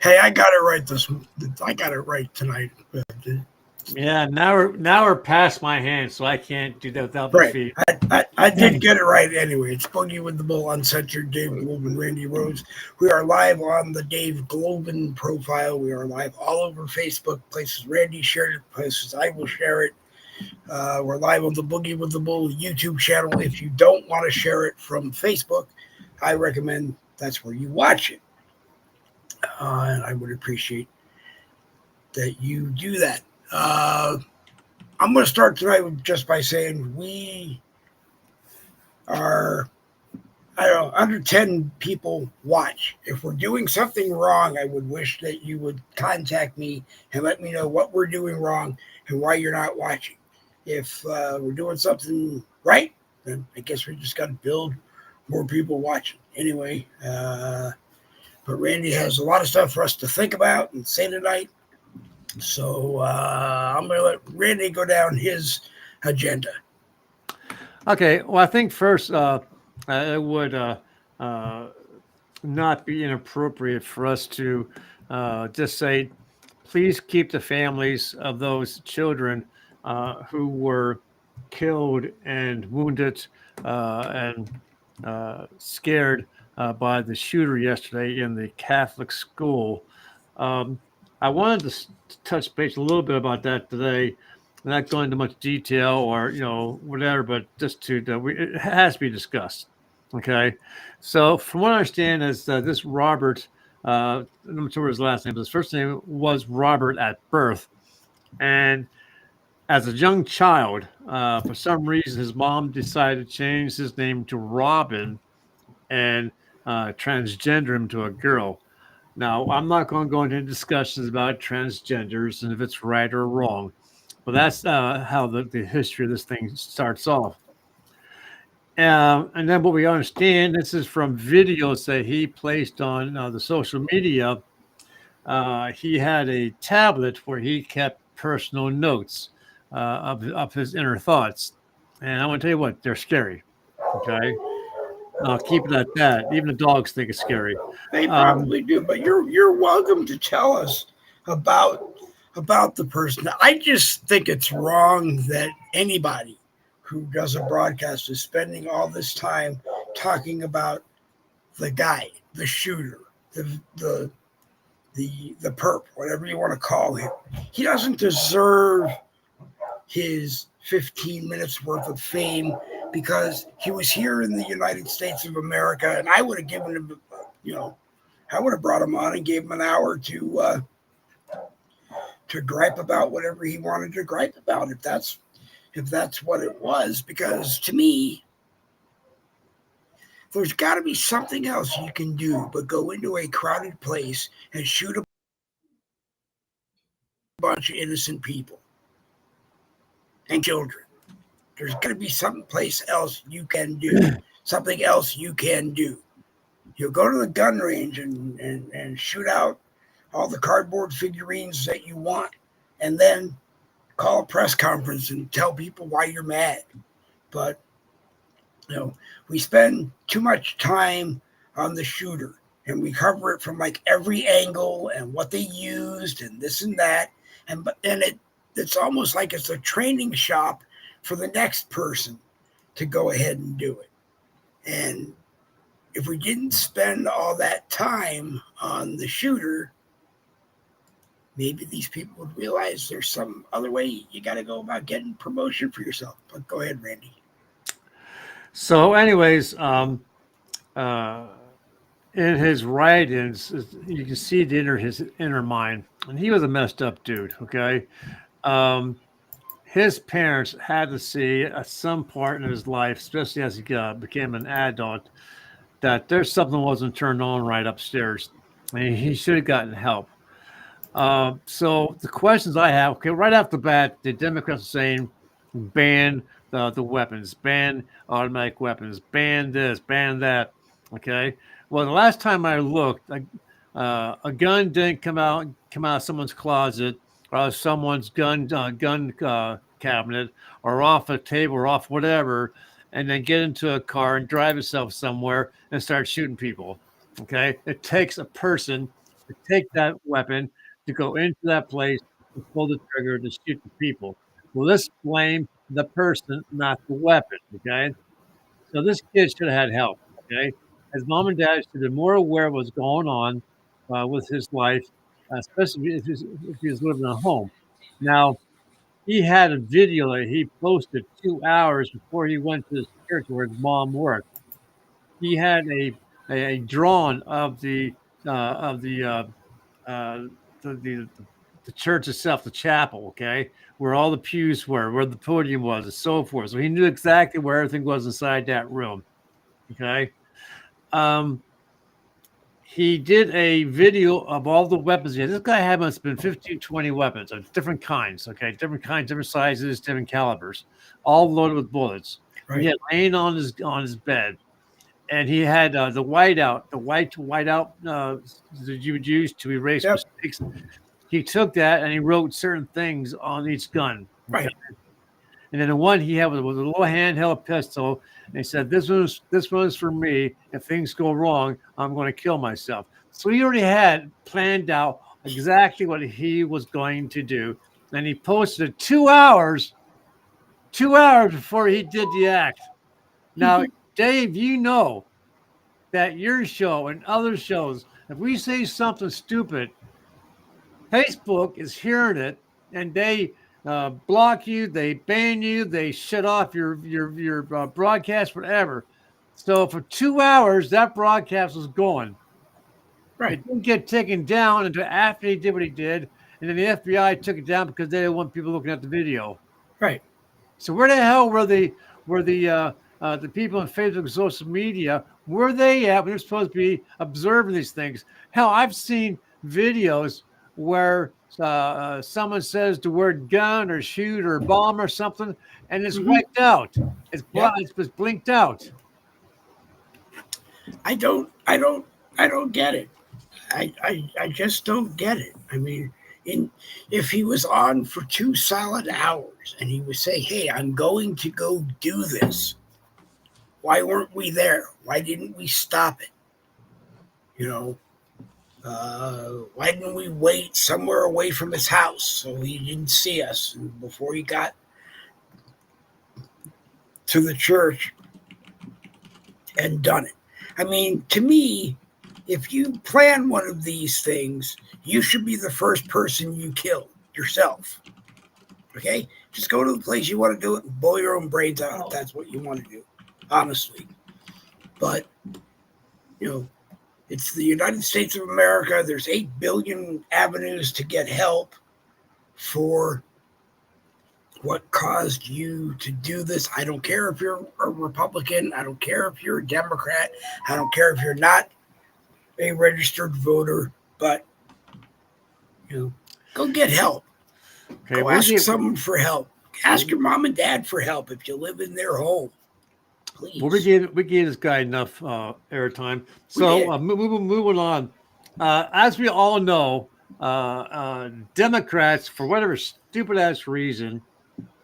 Hey, I got it right I got it right tonight. Yeah, now we're past my hand, so I can't do that without the Right. feet. I did get it right anyway. It's Boogie with the Bull, Uncensored, Dave Glovin, Randy Rose. We are live on the Dave Glovin profile. We are live all over Facebook, places Randy shared it, places I will share it. We're live on the Boogie with the Bull YouTube channel. If you don't want to share it from Facebook, I recommend that's where you watch it. And I would appreciate that you do that. I'm going to start tonight just by saying we are, I don't know, under 10 people watch. If we're doing something wrong, I would wish that you would contact me and let me know what we're doing wrong and why you're not watching. If we're doing something right, then I guess we just got to build more people watching. Anyway, but Randy has a lot of stuff for us to think about and say tonight. So I'm going to let Randy go down his agenda. Okay, well, I think first it would uh, not be inappropriate for us to just say, please keep the families of those children who were killed and wounded and scared by the shooter yesterday in the Catholic school. Um, I wanted to touch base a little bit about that today. Not going into much detail or whatever, but just it has to be discussed. Okay, so from what I understand is this Robert, I'm not sure his last name, but his first name was Robert at birth, and as a young child, for some reason, his mom decided to change his name to Robin and transgender him to a girl. Now, I'm not going to go into discussions about transgenders and if it's right or wrong, but that's how the history of this thing starts off. And then what we understand, this is from videos that he placed on the social media. He had a tablet where he kept personal notes of his inner thoughts. And I want to tell you what, they're scary. Okay. I'll keep it at that. Even the dogs think it's scary. They Um, probably do, but you're welcome to tell us about about the person. I just think it's wrong that anybody who does a broadcast is spending all this time talking about the guy, the shooter, the the the perp, whatever you want to call him. He doesn't deserve his 15 minutes worth of fame because he was here in the United States of America, and I would have given him, you know, I would have brought him on and gave him an hour to gripe about whatever he wanted to gripe about, if that's what it was. Because to me, there's got to be something else you can do but go into a crowded place and shoot a bunch of innocent people and children. There's got to be some place else you can do, something else you can do. You'll go to the gun range and shoot out all the cardboard figurines that you want, and then call a press conference and tell people why you're mad. But we spend too much time on the shooter, and we cover it from like every angle and what they used and this and that, and it's almost like it's a training shop for the next person to go ahead and do it. And if we didn't spend all that time on the shooter, maybe these people would realize there's some other way you got to go about getting promotion for yourself. But go ahead, Randy. so, anyways, uh, in his writings, you can see his inner mind, and he was a messed up dude. Okay, um, his parents had to see at some part in his life, especially as he became an adult, that there's something wasn't turned on right upstairs, and he should have gotten help. So the questions I have, okay, right off the bat, the Democrats are saying ban the weapons, ban automatic weapons, ban this, ban that. Okay. Well, the last time I looked, a gun didn't come out of someone's closet or someone's gun cabinet or off a table or off whatever, and then get into a car and drive itself somewhere and start shooting people. Okay. It takes a person to take that weapon, to go into that place, to pull the trigger, to shoot the people. Well, let's blame the person, not the weapon. Okay, so this kid should have had help. Okay, his mom and dad should have been more aware of what's going on with his life, especially if he was living at home. Now, he had a video that he posted 2 hours before he went to his church where his mom worked. He had a drawing of uh, the church itself, the chapel, okay, where all the pews were, where the podium was, and so forth. So he knew exactly where everything was inside that room. Okay. Um, he did a video of all the weapons. Yeah, this guy had must have been 15, 20 weapons of different kinds, okay, different kinds, different sizes, different calibers, all loaded with bullets. He Right. had laying on his bed, and he had the whiteout, the whiteout that you would use to erase Yep. mistakes. He took that and he wrote certain things on each gun. Okay? Right. And then the one he had was a little handheld pistol. And he said, this one's for me. If things go wrong, I'm going to kill myself. So he already had planned out exactly what he was going to do. And he posted 2 hours before he did the act. Now, Dave, you know that your show and other shows, if we say something stupid, Facebook is hearing it and they block you, they ban you, they shut off your broadcast, whatever. So for 2 hours, that broadcast was going. Right. It didn't get taken down until after he did what he did, and then the FBI took it down because they didn't want people looking at the video. Right. So where the hell were the people on Facebook and social media? Where they at when they're supposed to be observing these things? Hell, I've seen videos where someone says the word gun or shoot or bomb or something, and it's wiped out. Yep. It's blinked out. I don't get it. I just don't get it. I mean, if he was on for 2 solid hours and he would say, "Hey, I'm going to go do this," why weren't we there? Why didn't we stop it? You know, why didn't we wait somewhere away from his house so he didn't see us before he got to the church and done it? I mean, to me, if you plan one of these things, you should be the first person you kill yourself. Okay? Just go to the place you want to do it and blow your own brains out if that's what you want to do, honestly. But, it's the United States of America. There's 8 billion avenues to get help for what caused you to do this. I don't care if you're a Republican. I don't care if you're a Democrat. I don't care if you're not a registered voter, but go get help. Okay, Go ask someone for help. Ask your mom and dad for help if you live in their home. Please. Well, we gave this guy enough airtime. So moving on. As we all know, Democrats, for whatever stupid ass reason,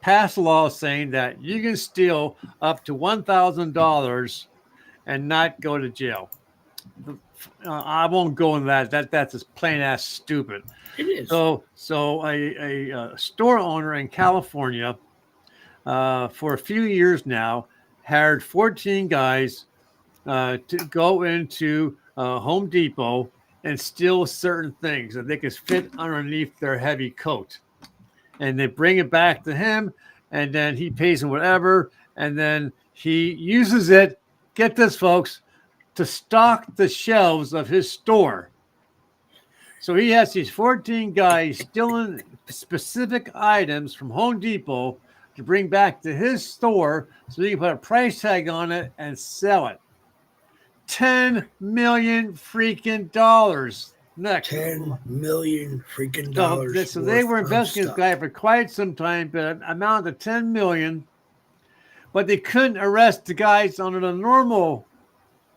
passed a law saying that you can steal up to $1,000 and not go to jail. I won't go into that. That's just plain ass stupid. It is. So a store owner in California, for a few years now, hired 14 guys to go into Home Depot and steal certain things that they could fit underneath their heavy coat. And they bring it back to him, and then he pays them whatever, and then he uses it, get this, folks, to stock the shelves of his store. So he has these 14 guys stealing specific items from Home Depot to bring back to his store so he can put a price tag on it and sell it. $10 million freaking dollars. Next. $10 million freaking dollars. So they were investigating this guy for quite some time, but amount of $10 million. But they couldn't arrest the guys under the normal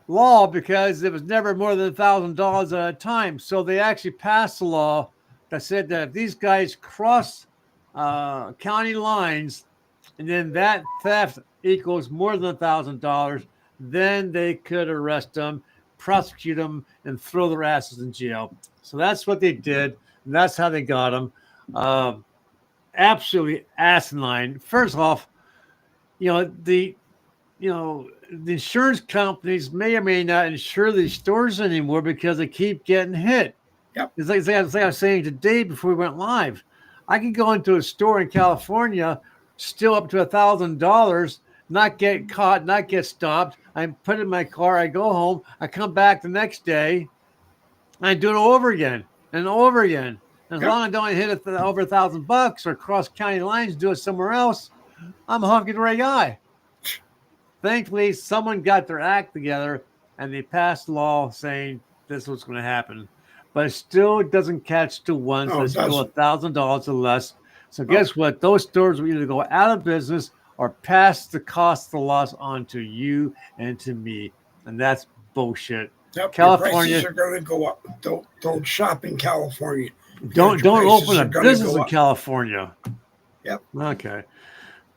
law because it was never more than $1,000 at a time. So they actually passed a law that said that if these guys cross county lines, and then that theft equals more than $1,000, then they could arrest them. prosecute them and throw their asses in jail. So that's what they did. And that's how they got them. Absolutely asinine. First off, the insurance companies may or may not insure these stores anymore because they keep getting hit. Yep. It's like I was saying today before we went live. I could go into a store in California, steal up to $1,000, not get caught, not get stopped. I put it in my car. I go home. I come back the next day. I do it over again and over again. As long as I don't hit over $1,000 or cross county lines, do it somewhere else, I'm a hunky-dory guy. Thankfully, someone got their act together and they passed a law saying this was going to happen. But it still doesn't catch the ones that steal $1,000 or less. So guess what? Those stores will either go out of business or pass the cost of the loss on to you and to me. And that's bullshit. Yep, California, your prices are going to go up. Don't shop in California. Don't open a business in California. Yep. Okay.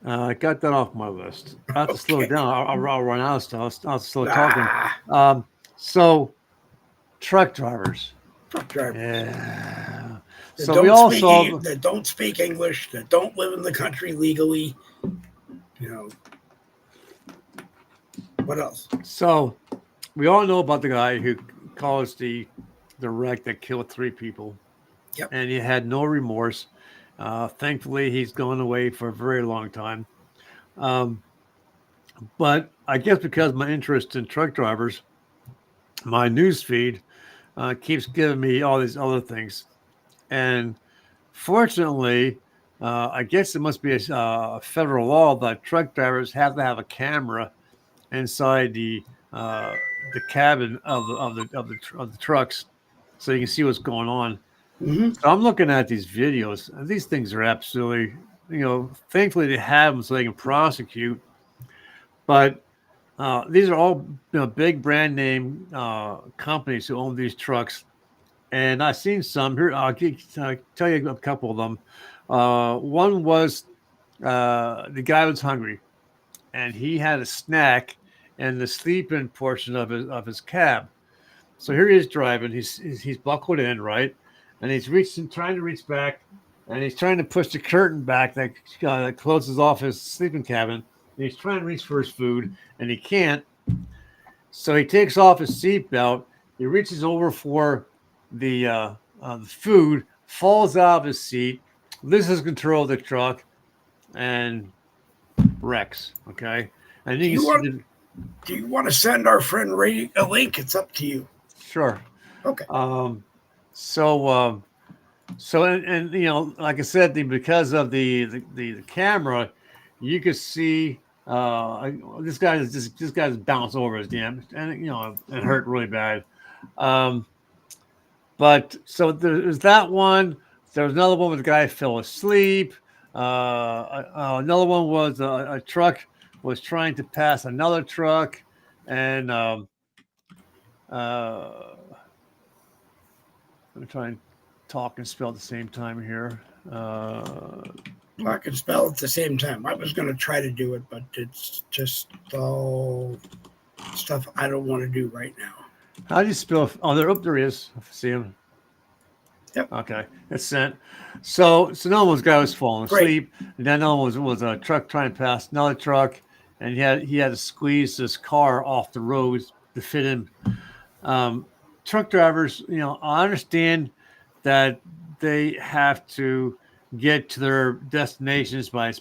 I got that off my list. I have to slow it down. I'll run out of stuff. I'll slow talking. So, truck drivers. Yeah. So we all saw that don't speak English, that don't live in the country legally. What else? So we all know about the guy who caused the wreck that killed 3 people. Yep. And he had no remorse. Thankfully, he's gone away for a very long time. But I guess because of my interest in truck drivers, my news feed keeps giving me all these other things. And fortunately, I guess it must be a federal law that truck drivers have to have a camera inside the cabin of the trucks, so you can see what's going on. Mm-hmm. So I'm looking at these videos, and these things are absolutely, thankfully they have them so they can prosecute. But these are all big brand name companies who own these trucks. And I've seen some here. I'll tell you a couple of them. One was the guy was hungry, and he had a snack in the sleeping portion of his cab. So here he is driving. He's buckled in, right, and he's trying to reach back, and he's trying to push the curtain back that closes off his sleeping cabin. And he's trying to reach for his food, and he can't. So he takes off his seatbelt. He reaches over for the food, falls out of his seat, loses control of the truck, and wrecks. Okay, and do you want to send our friend Ray a link? It's up to you. Sure. Okay. So like I said, because of the camera, you could see this guy's bounced over his damn, and it hurt really bad. But so there's that one. There was another one where the guy fell asleep. Another one was a truck was trying to pass another truck, and I'm trying to talk and spell at the same time here. Talk and spell at the same time. I was going to try to do it, but it's just all stuff I don't want to do right now. How do you spell? Oh, there he is. I see him. Yep. Okay, it's sent. So another one guy was falling asleep, and then another one was a truck trying to pass another truck, and he had to squeeze this car off the road to fit in. Truck drivers, I understand that they have to get to their destinations by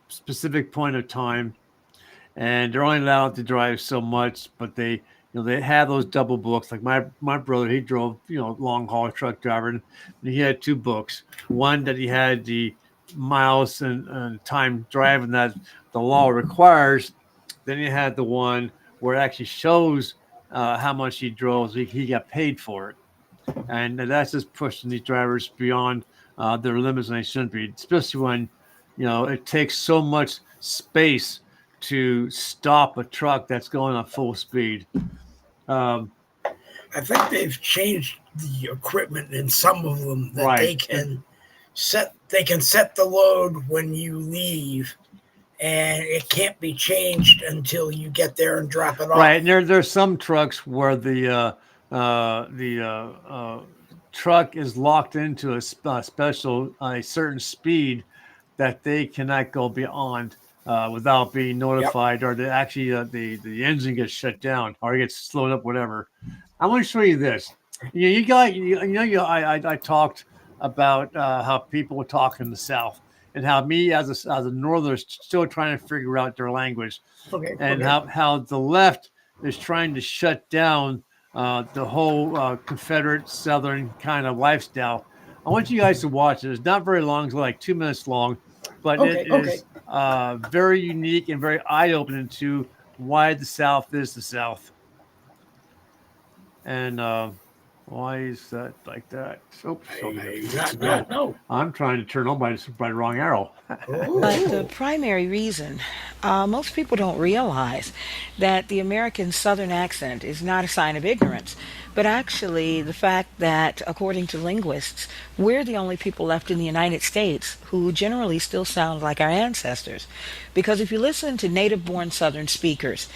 specific point of time, and they're only allowed to drive so much, but they have those double books. Like my brother, he drove, long haul truck driver, and he had 2 books. One that he had the miles and time driving that the law requires. Then he had the one where it actually shows how much he drove. So he got paid for it. And that's just pushing these drivers beyond their limits, and they shouldn't be, especially when, it takes so much space to stop a truck that's going at full speed. I think they've changed the equipment in some of them that they can set the load when you leave, and it can't be changed until you get there and drop it Right, off. and there's some trucks where the truck is locked into a special a certain speed that they cannot go beyond without being Yep. notified, or the engine gets shut down or it gets slowed up, whatever. I want to show you this. I talked about how people talk in the South and how me as a northerner still trying to figure out their language, Okay. and Okay. how the left is trying to shut down the whole Confederate Southern kind of lifestyle. I want you guys to watch it. It's not very long; it's like 2 minutes long, but it Okay. Okay. is very unique and very eye-opening to why the South is the South. And why is that like that? Oops, so Not no. I'm trying to turn on by the wrong arrow. But the Oh. primary reason, most people don't realize that the American Southern accent is not a sign of ignorance, but actually the fact that, according to linguists, we're the only people left in the United States who generally still sound like our ancestors. Because if you listen to native born Southern speakers,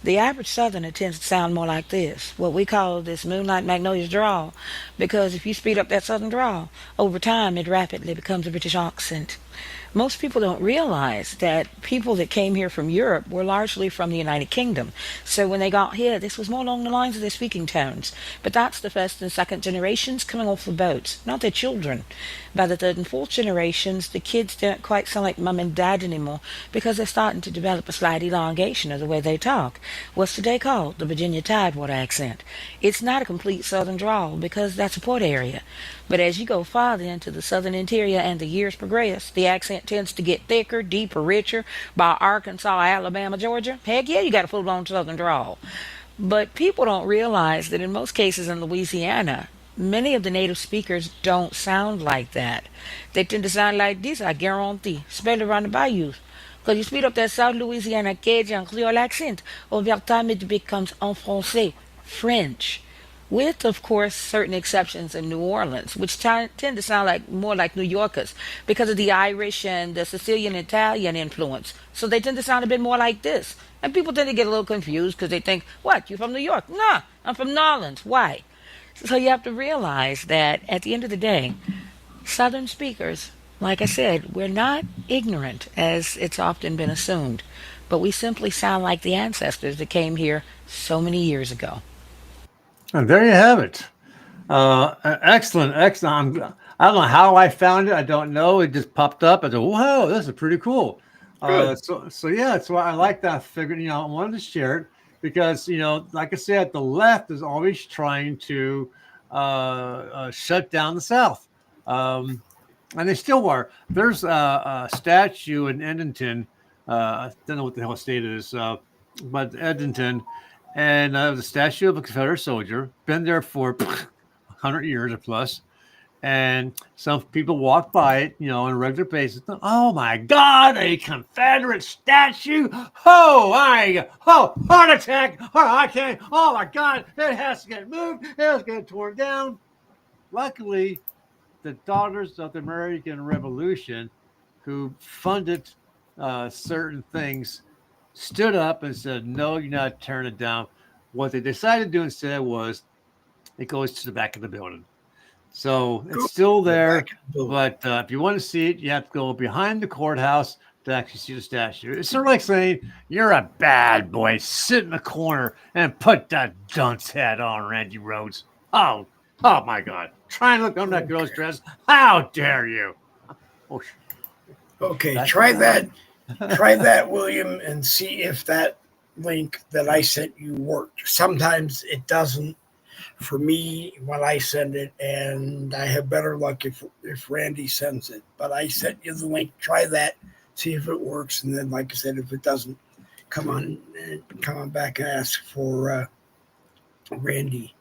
the average Southerner tends to sound more like this, what we call this Moonlight Magnolia's drawl. Because if you speed up that Southern drawl, over time it rapidly becomes a British accent. Most people don't realize that people that came here from Europe were largely from the United Kingdom. So when they got here, this was more along the lines of their speaking tones. But that's the first and second generations coming off the boats, not their children. By the third and fourth generations, the kids don't quite sound like mum and dad anymore because they're starting to develop a slight elongation of the way they talk. What's today called the Virginia Tidewater accent. It's not a complete southern drawl because that's a port area. But as you go farther into the southern interior and the years progress, the accent tends to get thicker, deeper, richer. By Arkansas, Alabama, Georgia, heck yeah, you got a full-blown southern drawl. But people don't realize that in most cases in Louisiana, many of the native speakers don't sound like that. They tend to sound like this, I guarantee, especially around the bayous. Because you speed up that South Louisiana Cajun Creole accent, over time it becomes en français, French. With, of course, certain exceptions in New Orleans, which tend to sound like more like New Yorkers because of the Irish and the Sicilian Italian influence. So they tend to sound a bit more like this. And people tend to get a little confused because they think, what, you from New York? Nah, I'm from New Orleans. Why? So you have to realize that at the end of the day, Southern speakers, like I said, we're not ignorant as it's often been assumed, but we simply sound like the ancestors that came here so many years ago. And there you have it. Excellent, excellent. I don't know how I found it. I don't know. It just popped up. I said, "Whoa, this is pretty cool." Good. So yeah, that's why I like that. I figured, I wanted to share it because like I said, the left is always trying to shut down the South, um, and they still are. There's a statue in Edmonton. I don't know what the hell state it is, but Edmonton, and it was a statue of a Confederate soldier. Been there for 100 years or plus, and some people walk by it, on a regular basis. Oh my God, a Confederate statue! Heart attack! Oh, I can't! Oh my God, it has to get moved. It has to get torn down. Luckily, the Daughters of the American Revolution, who funded certain things, stood up and said, "No, you're not tearing it down." What they decided to do instead was it goes to the back of the building. So it's Go still to the back there, of the building. but if you want to see it, you have to go behind the courthouse to actually see the statue. It's sort of like saying you're a bad boy, sit in the corner and put that dunce hat on, Randy Rhodes. Oh my God! Try and look on that girl's Okay. dress. How dare you? Oh, Okay. that's Try what that. happened. Try that, William, and see if that link that I sent you worked. Sometimes it doesn't for me when I send it, and I have better luck if Randy sends it. But I sent you the link. Try that, see if it works, and then, like I said, if it doesn't, come on back and ask for Randy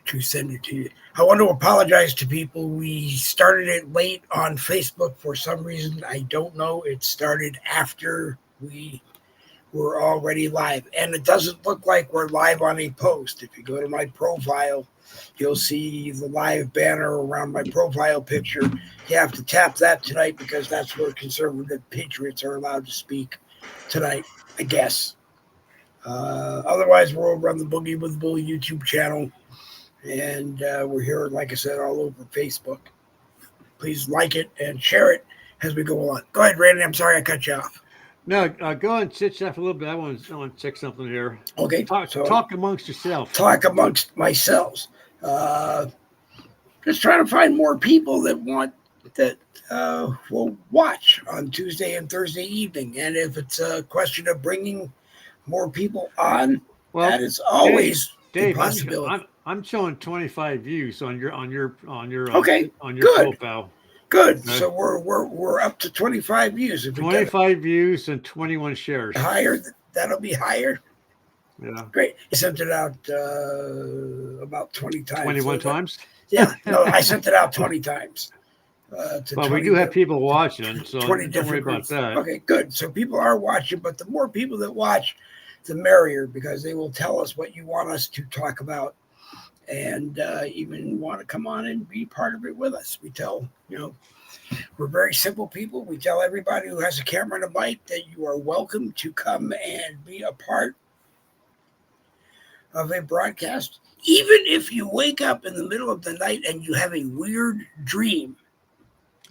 to send it to you. I want to apologize to people. We started it late on Facebook for some reason. I don't know. It started after we were already live. And it doesn't look like we're live on a post. If you go to my profile, you'll see the live banner around my profile picture. You have to tap that tonight because that's where conservative patriots are allowed to speak. tonight, I guess. Otherwise, we're over on the Boogie with the Bull YouTube channel. And we're here, like I said, all over Facebook. Please like it and share it as we go on. Go ahead, Randy. I'm sorry I cut you off. No, go ahead and chit chat for a little bit. I want to check something here. Okay. Talk amongst yourself. Talk amongst myself. Just trying to find more people that will watch on Tuesday and Thursday evening. And if it's a question of bringing more people on, that is always Dave, a possibility. I'm showing 25 views on your okay, on your profile. Good. Okay. So we're up to 25 views. 25 views and 21 shares. Higher, that'll be higher. Yeah. Great. I sent it out about 20 times. 21 times? Yeah. No, I sent it out 20 times. Well, we do have people watching, so 20 don't worry groups. about that. Okay, good. So people are watching, but the more people that watch, the merrier, because they will tell us what you want us to talk about, and even want to come on and be part of it with us. We tell, we're very simple people. We tell everybody who has a camera and a mic that you are welcome to come and be a part of a broadcast. Even if you wake up in the middle of the night and you have a weird dream.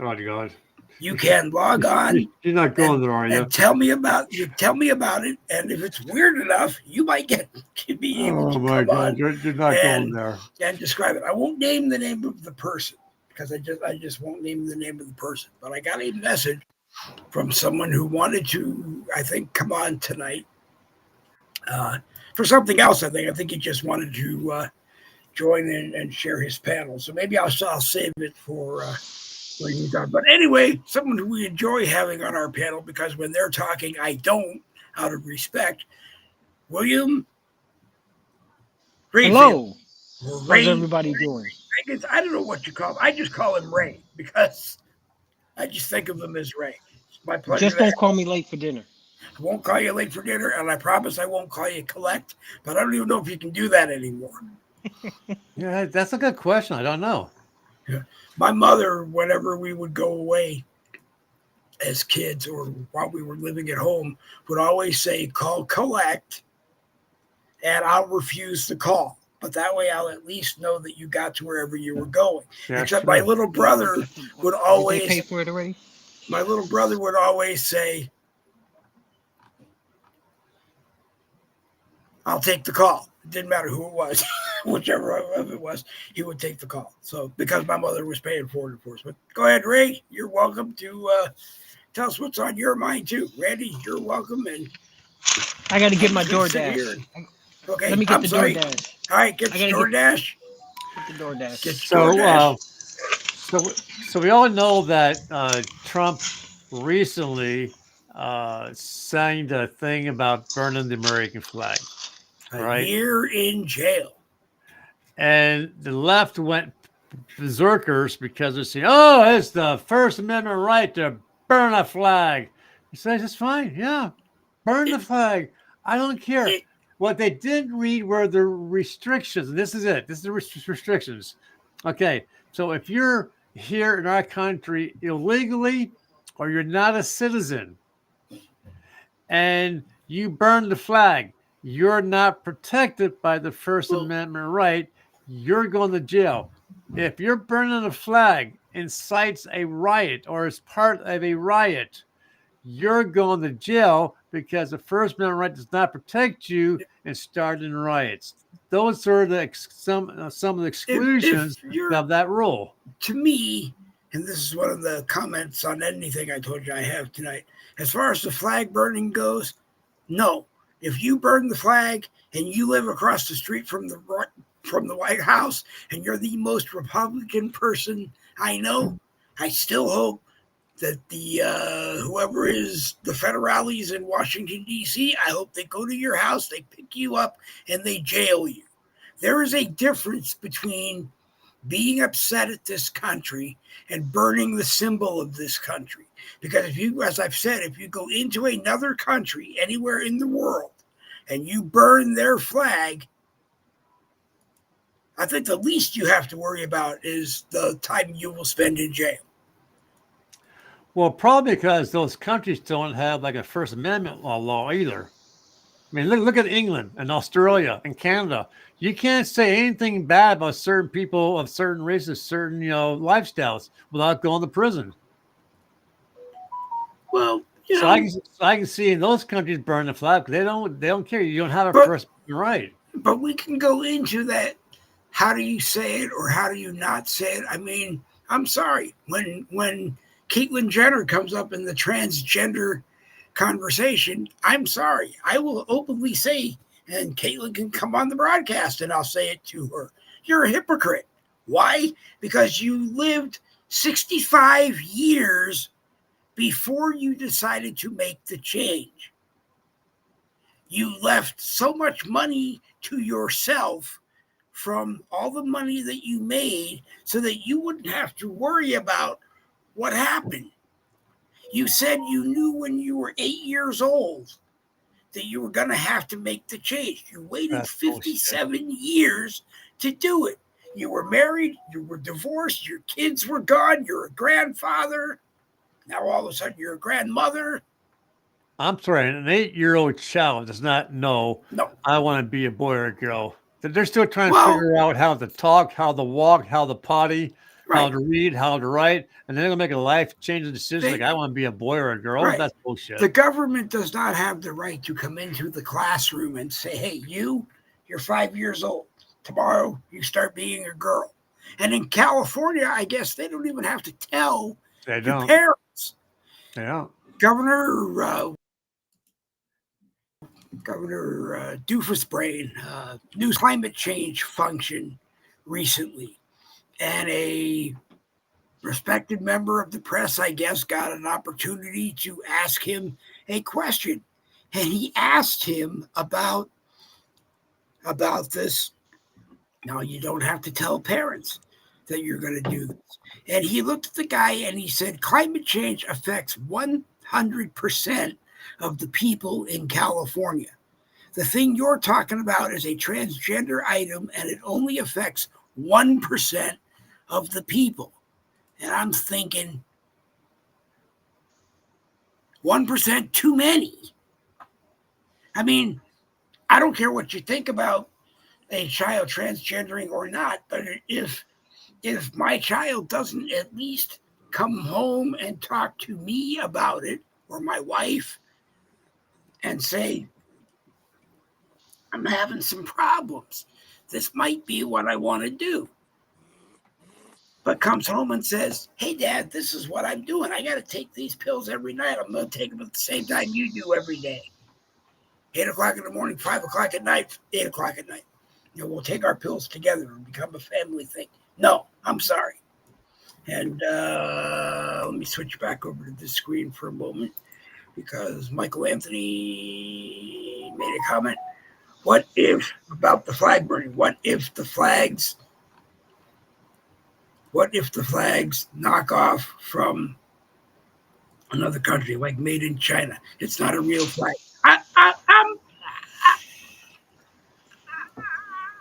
Oh, God. You can log on. You're not going there, are you? And tell me about it. And if it's weird enough, you might be able to come on. You're not going there. And describe it. I won't name the name of the person because I just won't name the name of the person. But I got a message from someone who wanted to, I think, come on tonight for something else. I think he just wanted to join in and share his panel. So maybe I'll save it for. But anyway, someone who we enjoy having on our panel, because when they're talking, I don't, out of respect. William Rayfield. Hello. How's everybody doing? I don't know what you call him. I just call him Ray because I just think of him as Ray. It's my pleasure. Just don't call me late for dinner. I won't call you late for dinner, and I promise I won't call you collect, but I don't even know if you can do that anymore. Yeah, that's a good question. I don't know. Yeah. My mother, whenever we would go away as kids or while we were living at home, would always say, call collect, and I'll refuse the call. But that way I'll at least know that you got to wherever you were going. Yeah, except my little brother would always... Did they pay for it already? My little brother would always say, I'll take the call. It didn't matter who it was. Whichever of it was, he would take the call. So because my mother was paying for it, of course. But go ahead, Ray. You're welcome to tell us what's on your mind too. Randy, you're welcome. And I got to get my DoorDash. Okay, let me get the DoorDash. All right, get the DoorDash. Get the DoorDash. So we all know that Trump recently signed a thing about burning the American flag. Right. A year in jail. And the left went berserkers because they're saying, oh, it's the First Amendment right to burn a flag. He says, it's fine. Yeah, burn the flag. I don't care. What they didn't read were the restrictions. And this is it. This is the restrictions. Okay, so if you're here in our country illegally or you're not a citizen and you burn the flag, you're not protected by the First Amendment right. You're going to jail. If you're burning a flag incites a riot or is part of a riot, you're going to jail because the First Amendment right does not protect you in starting riots. Those are some of the exclusions of that rule. To me, and this is one of the comments on anything I told you I have tonight, as far as the flag burning goes, no. If you burn the flag and you live across the street from the White House and you're the most Republican person I know, I still hope that the whoever is the federales in Washington, D.C., I hope they go to your house, they pick you up, and they jail you. There is a difference between being upset at this country and burning the symbol of this country. Because if you, as I've said, if you go into another country, anywhere in the world, and you burn their flag, I think the least you have to worry about is the time you will spend in jail. Well, probably because those countries don't have like a First Amendment law either. I mean, look at England and Australia and Canada. You can't say anything bad about certain people of certain races, certain lifestyles without going to prison. Well, So I can see in those countries burn the flag because they don't care. You don't have a First Amendment right. But we can go into that. How do you say it or how do you not say it? I mean, I'm sorry. When Caitlyn Jenner comes up in the transgender conversation, I'm sorry. I will openly say, and Caitlyn can come on the broadcast and I'll say it to her. You're a hypocrite. Why? Because you lived 65 years before you decided to make the change. You left so much money to yourself from all the money that you made so that you wouldn't have to worry about what happened. You said you knew when you were 8 years old that you were going to have to make the change. You waited 57 years to do it. You were married, you were divorced, your kids were gone, you're a grandfather. Now all of a sudden you're a grandmother. I'm sorry, an 8-year-old child does not know I want to be a boy or a girl. They're still trying to figure out how to talk, how to walk, how to potty, how to read, how to write, and then they're going to make a life-changing decision like I want to be a boy or a girl. That's bullshit. The government does not have the right to come into the classroom and say, hey, you're 5 years old. Tomorrow you start being a girl. And in California, I guess they don't even have to tell your parents. They don't. Governor Doofusbrain, news climate change function recently, and a respected member of the press, I guess, got an opportunity to ask him a question, and he asked him about this. Now, you don't have to tell parents that you're going to do this. And he looked at the guy and he said, climate change affects 100% of the people in California. The thing you're talking about is a transgender item, and it only affects 1% of the people. And I'm thinking, 1% too many. I mean, I don't care what you think about a child transgendering or not, but if my child doesn't at least come home and talk to me about it, or my wife, and say, I'm having some problems. This might be what I want to do. But comes home and says, hey, Dad, this is what I'm doing. I got to take these pills every night. I'm going to take them at the same time you do every day. 8 o'clock in the morning, 5 o'clock at night, 8 o'clock at night. We'll take our pills together and become a family thing. No, I'm sorry. And let me switch back over to this screen for a moment because Michael Anthony made a comment. What if, about the flag burning, what if the flags knock off from another country, like made in China? It's not a real flag.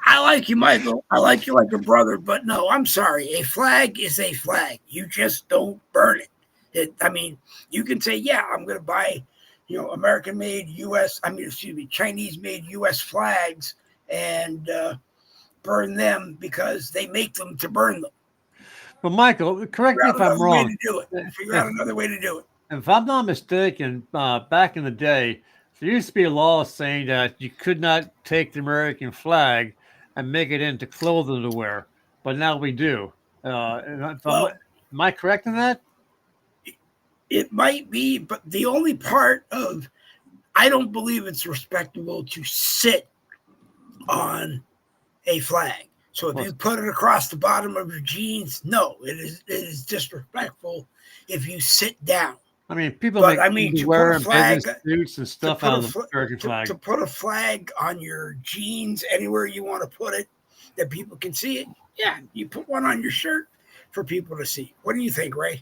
I like you, Michael. I like you like a brother, but no, I'm sorry. A flag is a flag. You just don't burn it. You can say, yeah, I'm going to buy, American-made Chinese-made U.S. flags and burn them because they make them to burn them. Well, Michael, correct me if I'm wrong. Figure out another way to do it. If I'm not mistaken, back in the day, there used to be a law saying that you could not take the American flag and make it into clothing to wear, but now we do. Am I correct in that? It might be, but the only part of, I don't believe it's respectable to sit on a flag. So if you put it across the bottom of your jeans, no, it is disrespectful if you sit down. I mean, people to wear business suits and stuff out of the American flag. To put a flag on your jeans anywhere you want to put it, that people can see it. Yeah, you put one on your shirt for people to see. What do you think, Ray?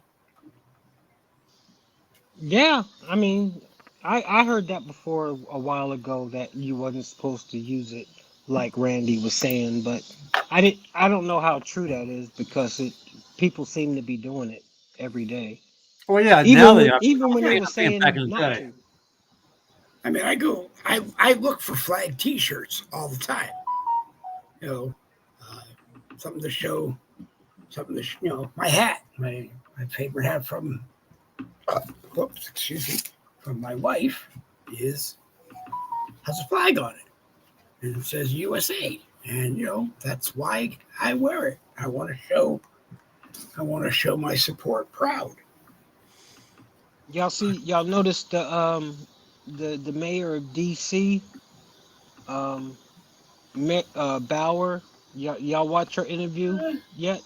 Yeah, I heard that before a while ago that you wasn't supposed to use it, like Randy was saying, but I don't know how true that is because people seem to be doing it every day. Well, yeah, now Even they when are. even when I they Yeah. mean, were I'm thinking back saying in the not day. to. I mean, I look for flag T-shirts all the time. You know, uh, something to show, my hat, my favorite hat from, whoops, excuse me, from my wife is has a flag on it, and it says USA, and that's why I wear it. I want to show my support proud. Y'all noticed the mayor of DC, um, Bauer. Y'all watch her interview Uh, yet?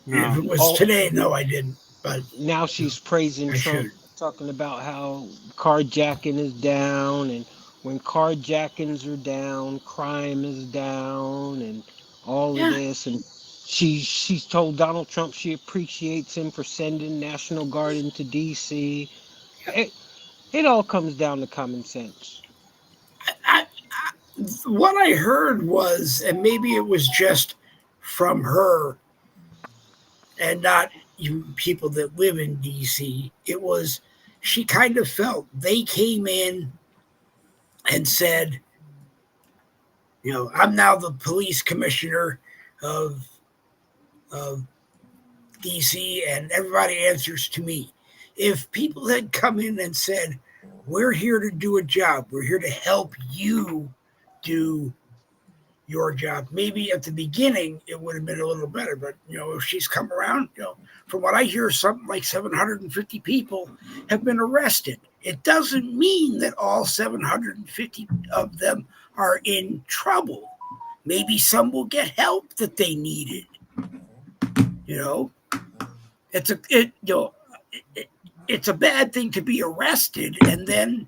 if No. it was All today, no, I didn't, but now she's praising I Trump, should. talking about how carjacking is down, and when carjackings are down, crime is down, and all of Yeah, this. And she's told Donald Trump she appreciates him for sending National Guard into D.C. yeah. It all comes down to common sense. I, what I heard was, and maybe it was just from her and not you people that live in DC, it was she kind of felt they came in and said, I'm now the police commissioner of of DC and everybody answers to me. If people had come in and said, we're here to do a job, we're here to help you do your job. Maybe at the beginning it would have been a little better, but if she's come around, from what I hear, something like 750 people have been arrested. It doesn't mean that all 750 of them are in trouble. Maybe some will get help that they needed. You know, it's a it you know it, it's a bad thing to be arrested and then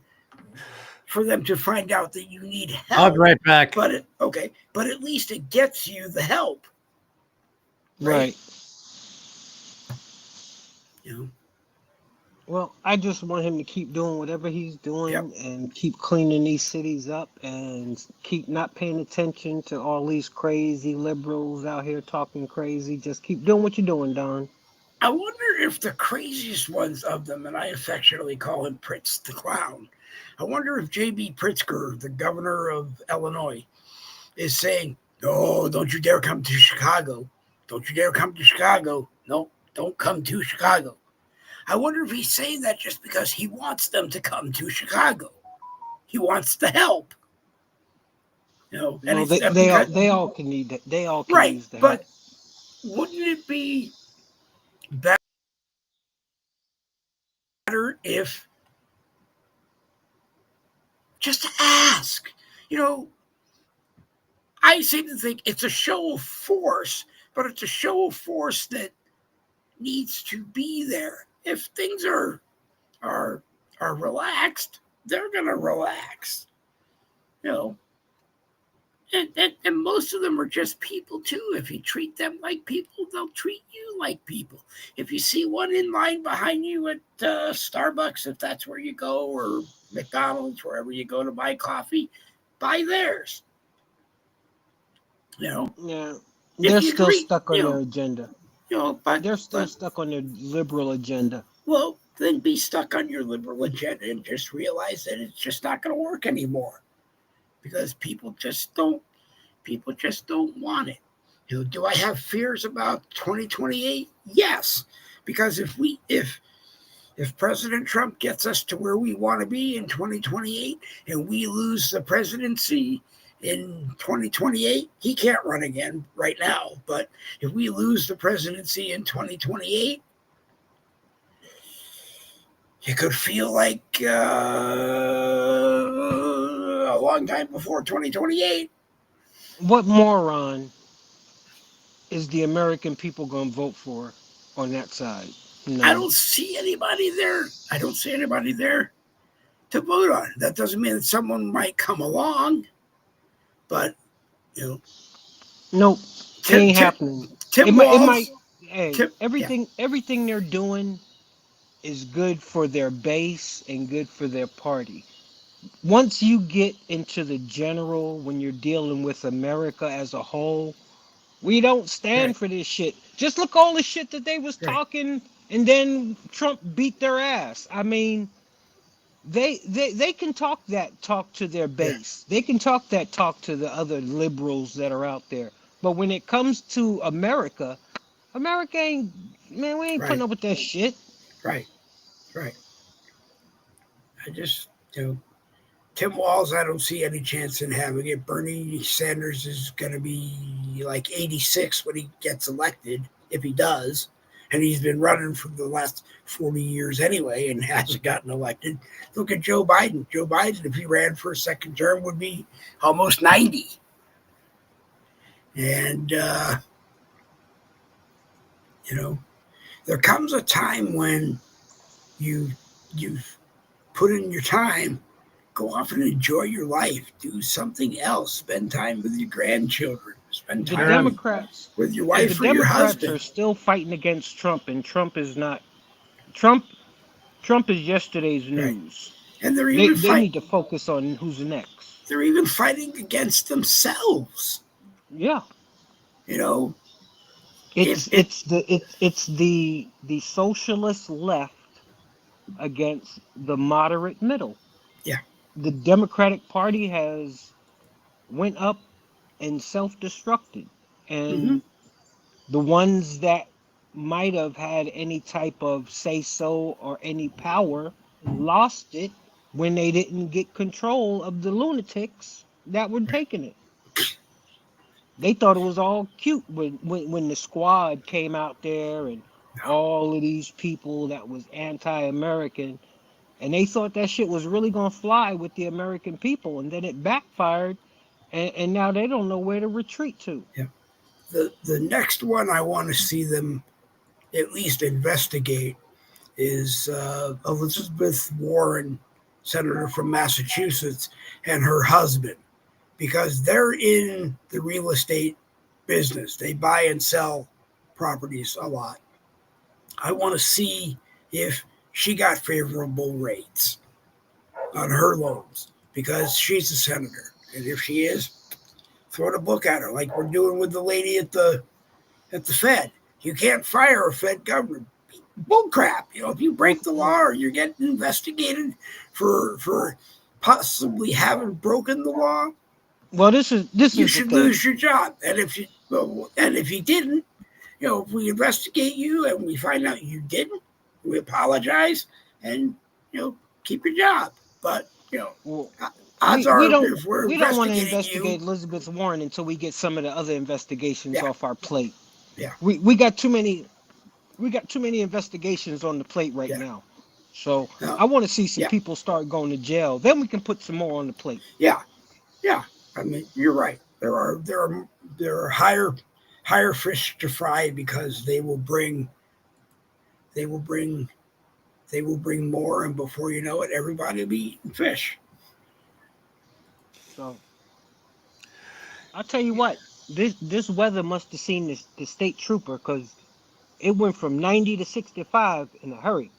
for them to find out that you need I'll be help. right back. But at least it gets you the help, right? Right. You know, Well, I just want him to keep doing whatever he's yep. doing and keep cleaning these cities up and keep not paying attention to all these crazy liberals out here talking crazy. Just keep doing what you're doing, Don. I wonder if the craziest ones of them, and I affectionately call him Pritz the Clown, I wonder if J.B. Pritzker, the governor of Illinois, is saying, no, don't you dare come to Chicago. Don't you dare come to Chicago. No, don't come to Chicago. I wonder if he's saying that just because he wants them to come to Chicago. He wants the help. And Well, it's all because, they all can need that. They all can right, use the help. but wouldn't it be better if just to ask? You know, I seem to think it's a show of force, but it's a show of force that needs to be there. If things are are relaxed, they're gonna relax. You know, and most of them are just people too. If you treat them like people, they'll treat you like people. If you see one in line behind you at Starbucks, if that's where you go, or McDonald's, wherever you go to buy coffee, buy theirs. You know, Yeah, if they're you still agree, stuck on their agenda. but They're still stuck on their liberal agenda. well, then be stuck on your liberal agenda and just realize that it's just not going to work anymore because people just don't want it. Do I have fears about 2028? Yes, because if President Trump gets us to where we want to be in 2028 and we lose the presidency in 2028, he can't run again right now. But if we lose the presidency in 2028, it could feel like a long time before 2028. What moron is the American people going to vote for on that side? I None. don't see anybody there. I don't see anybody there to vote on. That doesn't mean that someone might come along, but you know, Nope, it Tim ain't Tim happening. Tim It might. Walz, Hey, Tim, yeah, everything they're doing is good for their base and good for their party. Once you get into the general, when you're dealing with America as a whole, we don't stand right, for this shit. Just look all the shit that they was right. talking and then Trump beat their ass. I mean, they can talk to their Yeah, base. They can talk to the other liberals that are out there. But when it comes to America, America ain't, man, we ain't putting right, up with that shit. right, right. I just, Tim Walz, I don't see any chance in having it. Bernie Sanders is going to be like 86 when he gets elected, if he does. And he's been running for the last 40 years anyway and hasn't gotten elected. Look at Joe Biden. Joe Biden, if he ran for a second term, would be almost 90. And, you know, there comes a time when you, you've put in your time, go off and enjoy your life. Do something else. Spend time with your grandchildren. Spend The time Aaron, Democrats, with your the wife or your Democrats are husband. still fighting against Trump, and Trump is not. Trump, Trump is yesterday's Right. news. And They need to focus on who's next. they're even fighting against themselves. Yeah, You know, it's it it's the it's the socialist left against the moderate middle. yeah. The Democratic Party has went up and self-destructed, Hmm. and the ones that might have had any type of say so or any power lost it when they didn't get control of the lunatics that were Right. taking it. They thought it was all cute when the squad came out there and No. all of these people that was anti-American, and they thought that shit was really gonna fly with the American people, and then it backfired, and now they don't know where to retreat to. Yeah. The next one I want to see them at least investigate is Elizabeth Warren, senator from Massachusetts, and her husband, because they're in the real estate business. They buy and sell properties a lot. I want to see if she got favorable rates on her loans because she's a senator. And if she is, throw the book at her like we're doing with the lady at the Fed. You can't fire a Fed governor. Bull crap. If you break the law or you're getting investigated for possibly having broken the law, Well, this is you the should thing. lose your job. And if you didn't, if we investigate you and we find out you didn't, we apologize and keep your job. But Well, odds we are don't if we're we don't want to investigating you, investigate Elizabeth Warren until we get some of the other investigations yeah, off our plate. yeah, We got too many investigations on the plate right yeah, now. So no, I want to see some yeah, people start going to jail. Then we can put some more on the plate. yeah, yeah. I mean, you're right. There are higher fish to fry because they will bring they will bring more, and before you know it, everybody will be eating fish. So I'll tell you what, this weather must have seen the state trooper because it went from 90 to 65 in a hurry.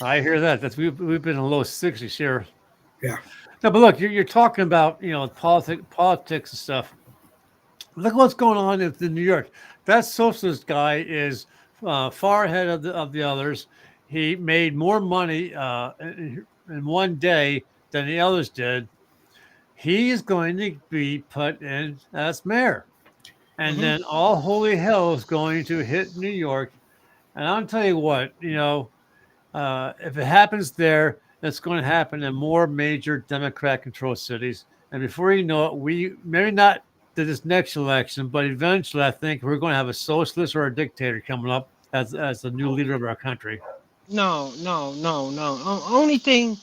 I hear that. We've been in the low 60s here. Yeah. No, but look, you're talking about politics and stuff. Look what's going on in New York. That socialist guy is far ahead of the others. He made more money in one day than the others did. He is going to be put in as mayor, and Hmm. then all holy hell is going to hit New York. And I'll tell you what, if it happens there, it's going to happen in more major Democrat-controlled cities. And before you know it, we maybe not to this next election, but eventually, I think we're going to have a socialist or a dictator coming up as the new leader of our country. No, no, no, no. Only thing,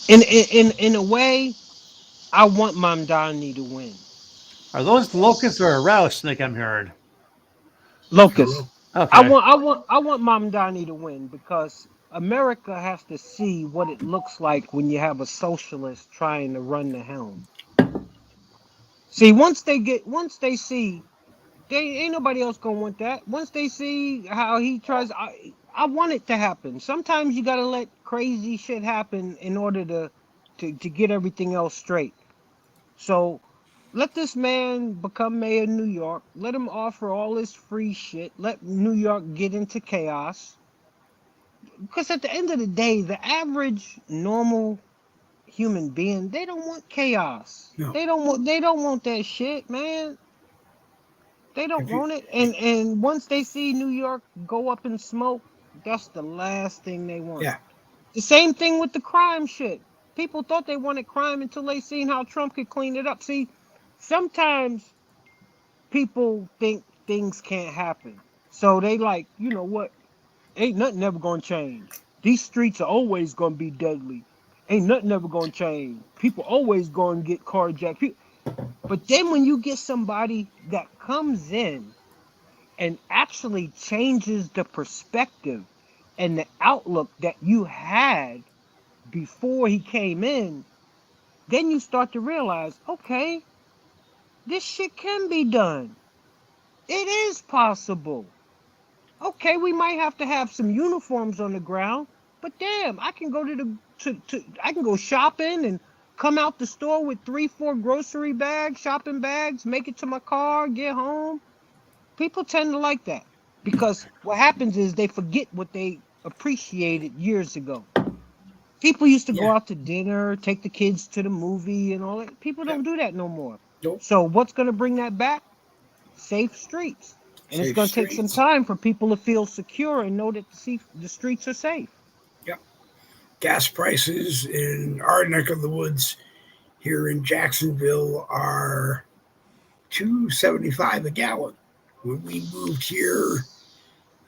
in a way, I want Mamdani to win. Are those locusts or a rattlesnake? I'm hearing. I don't Locust. know. Okay. I want Mamdani to win because America has to see what it looks like when you have a socialist trying to run the helm. See, once they see, they ain't nobody else gonna want that. Once they see how he tries, I want it to happen. Sometimes you gotta let crazy shit happen in order to get everything else straight. So Let this man become mayor of New York. Let him offer all this free shit. Let New York get into chaos. Because at the end of the day, the average normal human being, they don't want chaos. No. They don't want that shit, man. They don't If you, want it. And once they see New York go up in smoke, that's the last thing they want. yeah, The same thing with the crime shit. People thought they wanted crime until they seen how Trump could clean it up. See, sometimes people think things can't happen. So they like, you know what? Ain't nothing ever gonna change. These streets are always gonna be deadly. Ain't nothing ever gonna change. People always gonna get carjacked. But then when you get somebody that comes in and actually changes the perspective and the outlook that you had before he came in, then you start to realize, okay, this shit can be done. It is possible. Okay, we might have some uniforms on the ground, but damn, I can go I can go shopping and come out the store with 3, 4 grocery bags, shopping bags, make it to my car, get home. People tend to like that because what happens is they forget what they appreciated years ago. People used to go yeah, out to dinner, take the kids to the movie and all that. People yeah. don't do that no more. Nope. So what's going to bring that back? Safe streets. And it's Safe going to take some streets. time for people to feel secure and know that the streets are safe. Yep. Gas prices in our neck of the woods here in Jacksonville are 2.75 a gallon. When we moved here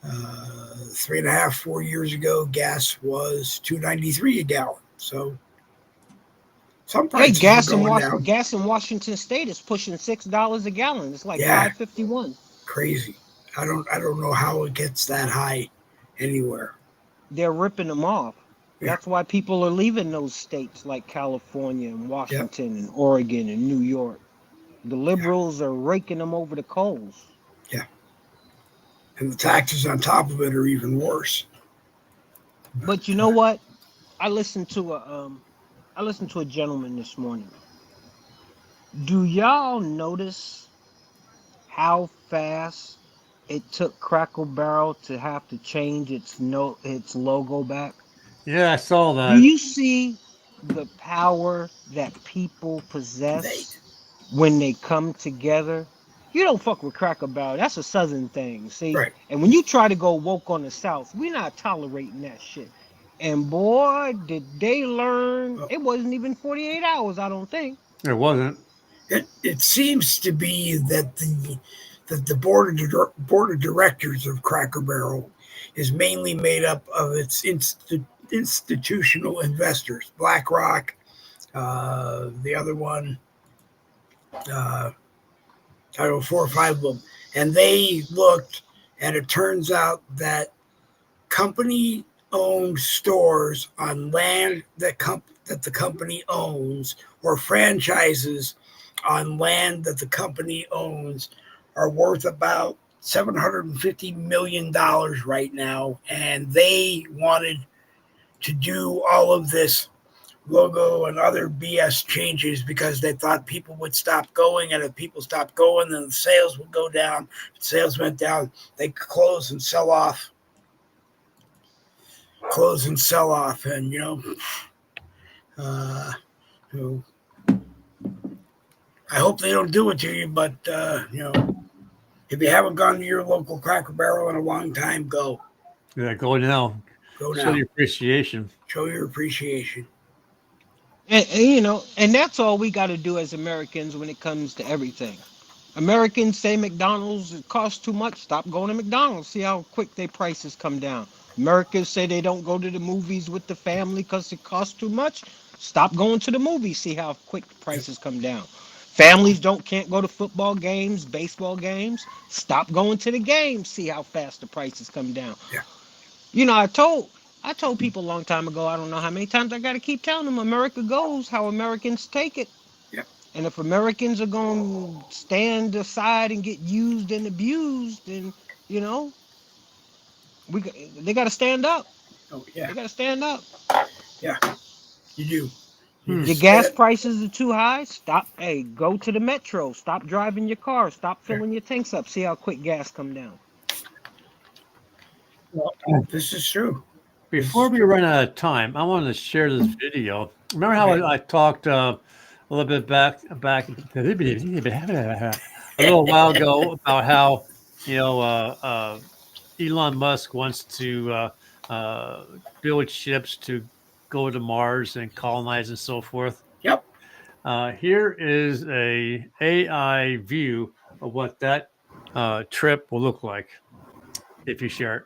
3.5, 4 years ago, gas was 2.93 a gallon. So some Hey, prices are going down. gas in Washington State is pushing $6 a gallon. It's like Yeah, 5.51. crazy. I don't know how it gets that high anywhere. They're ripping them off. Yeah, That's why people are leaving those states like California and yeah, Washington and Oregon and New York. The yeah, liberals are raking them over the coals. yeah. And the taxes on top of it are even worse. But But you know what? I listened to a gentleman this morning. Do y'all notice how fast it took Crackle Barrel to have to change its logo back? Yeah, I saw Do that. you see the power that people they, possess when they come together? You don't fuck with Cracker Barrel. That's a southern thing, see? right. And when you try to go woke on the south, we're not tolerating that shit. And boy, did they learn. Well, It wasn't even 48 hours, I don't think. It wasn't. it seems to be that the board of directors of Cracker Barrel is mainly made up of its institutional investors, BlackRock, the other one, uh, I don't know, 4 or 5 of them, and they looked, and it turns out that company owned stores on land that the company owns, or franchises on land that the company owns, are worth about $750 million right now, and they wanted to do all of this logo and other BS changes because they thought people would stop going, and if people stopped going, then the sales would go down. If sales went down, they close and sell off, and uh, you know, I hope they don't do it to you, but if you haven't gone to your local Cracker Barrel in a long time, Yeah, go now. go Show now, your appreciation. show your appreciation. And that's all we got to do as Americans when it comes to everything. Americans say McDonald's it costs too much. Stop going to McDonald's. See how quick their prices come down. Americans say they don't go to the movies with the family because it costs too much. Stop going to the movies. See how quick the prices come down. Families can't go to football games, baseball games. Stop going to the games. See how fast the prices come down. Yeah, You know, I told people a long time ago. I don't know how many times I got to keep telling them. America goes how Americans take it. yeah. And if Americans are going to stand aside and get used and abused, then you know they got to stand up. Oh They yeah, got to stand up. yeah. You do. Your gas prices are too high. Stop. Hey, go to the metro. Stop driving your car. Stop filling your tanks up. See how quick gas come down. Well, this is true. Before we run out of time, I wanted to share this video. Remember how I talked a little bit back a little while ago about how Elon Musk wants to build ships to go to Mars and colonize and so forth. Yep. Here is a AI view of what that trip will look like if you share it.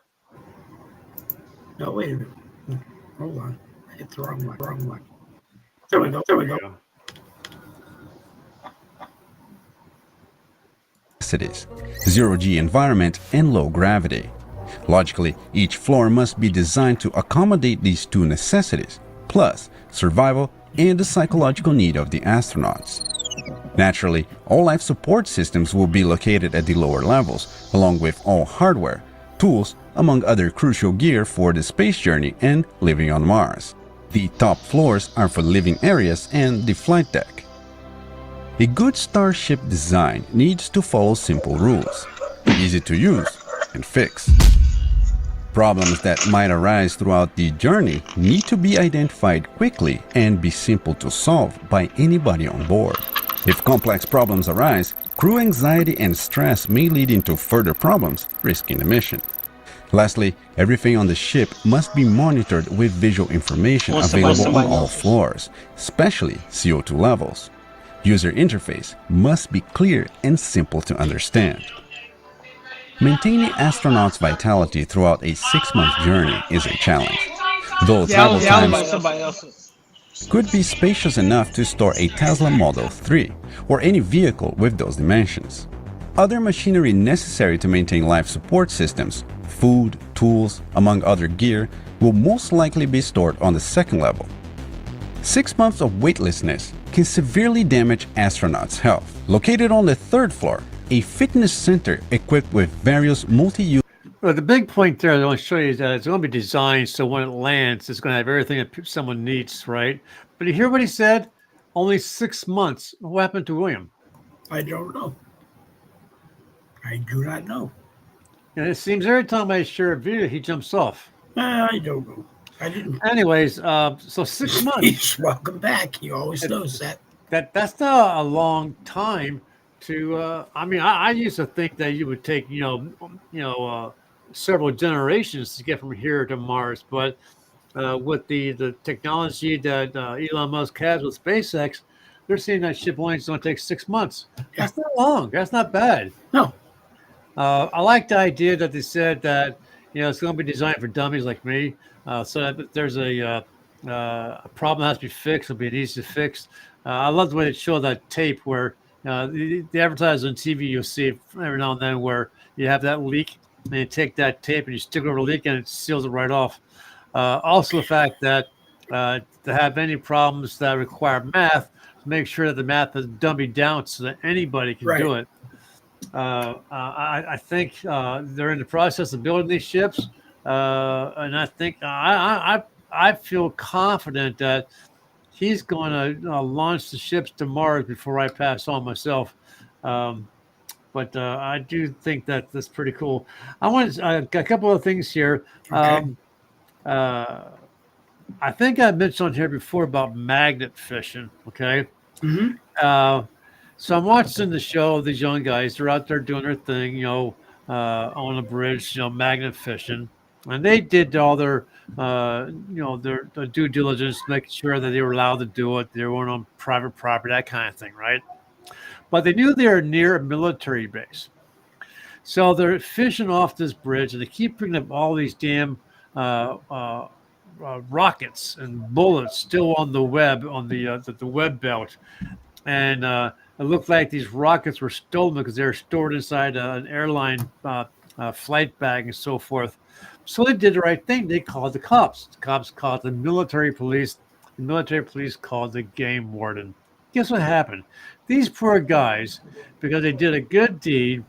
No, wait a minute. Hold on. I hit the wrong one. There we go. Zero-G environment and low gravity. Logically, each floor must be designed to accommodate these two necessities, plus survival and the psychological need of the astronauts. Naturally, all life support systems will be located at the lower levels, along with all hardware, tools, among other crucial gear for the space journey and living on Mars. The top floors are for living areas and the flight deck. A good starship design needs to follow simple rules, easy to use and fix. Problems that might arise throughout the journey need to be identified quickly and be simple to solve by anybody on board. If complex problems arise, crew anxiety and stress may lead into further problems, risking the mission. Lastly, everything on the ship must be monitored with visual information available on all floors, especially CO2 levels. User interface must be clear and simple to understand. Maintaining astronauts' vitality throughout a 6-month journey is a challenge, though travel times could be spacious enough to store a Tesla Model 3 or any vehicle with those dimensions. Other machinery necessary to maintain life support systems, food, tools, among other gear, will most likely be stored on the second level. 6 months of weightlessness can severely damage astronauts' health. Located on the third floor, a fitness center equipped with various multi-use. Well, the big point there I want to show you is that it's going to be designed so when it lands, it's going to have everything that someone needs, right? But you hear what he said? Only 6 months. What happened to William? I don't know. I do not know. And it seems every time I share a video, he jumps off. I don't know. I didn't. Anyways, so 6 months. Welcome back. He always knows that. That's not a long time to. I mean, I used to think that you would take several generations to get from here to Mars, but with the technology that Elon Musk has with SpaceX, they're saying that ship only is going to take 6 months. That's not long. That's not bad. No. I like the idea that they said that it's going to be designed for dummies like me, so that if there's a problem that has to be fixed, it'll be easy to fix. I love the way they show that tape where the advertisers on TV, you'll see every now and then where you have that leak, and you take that tape and you stick it over the leak and it seals it right off. Also, the fact that to have any problems that require math, make sure that the math is dummied down so that anybody can do it. I think they're in the process of building these ships, and I think I feel confident that he's going to launch the ships to Mars before I pass on myself. But I do think that that's pretty cool. I want a couple of things here. Okay. I think I mentioned on here before about magnet fishing. Okay. Mm-hmm. So I'm watching the show. These young guys, they're out there doing their thing, on a bridge, magnet fishing, and they did all their, their due diligence, making sure that they were allowed to do it. They weren't on private property, that kind of thing, right? But they knew they were near a military base, so they're fishing off this bridge, and they keep bringing up all these damn rockets and bullets still on the web, on the web belt, and it looked like these rockets were stolen because they were stored inside an airline flight bag and so forth. So they did the right thing. They called the cops. The cops called the military police. The military police called the game warden. Guess what happened? These poor guys, because they did a good deed,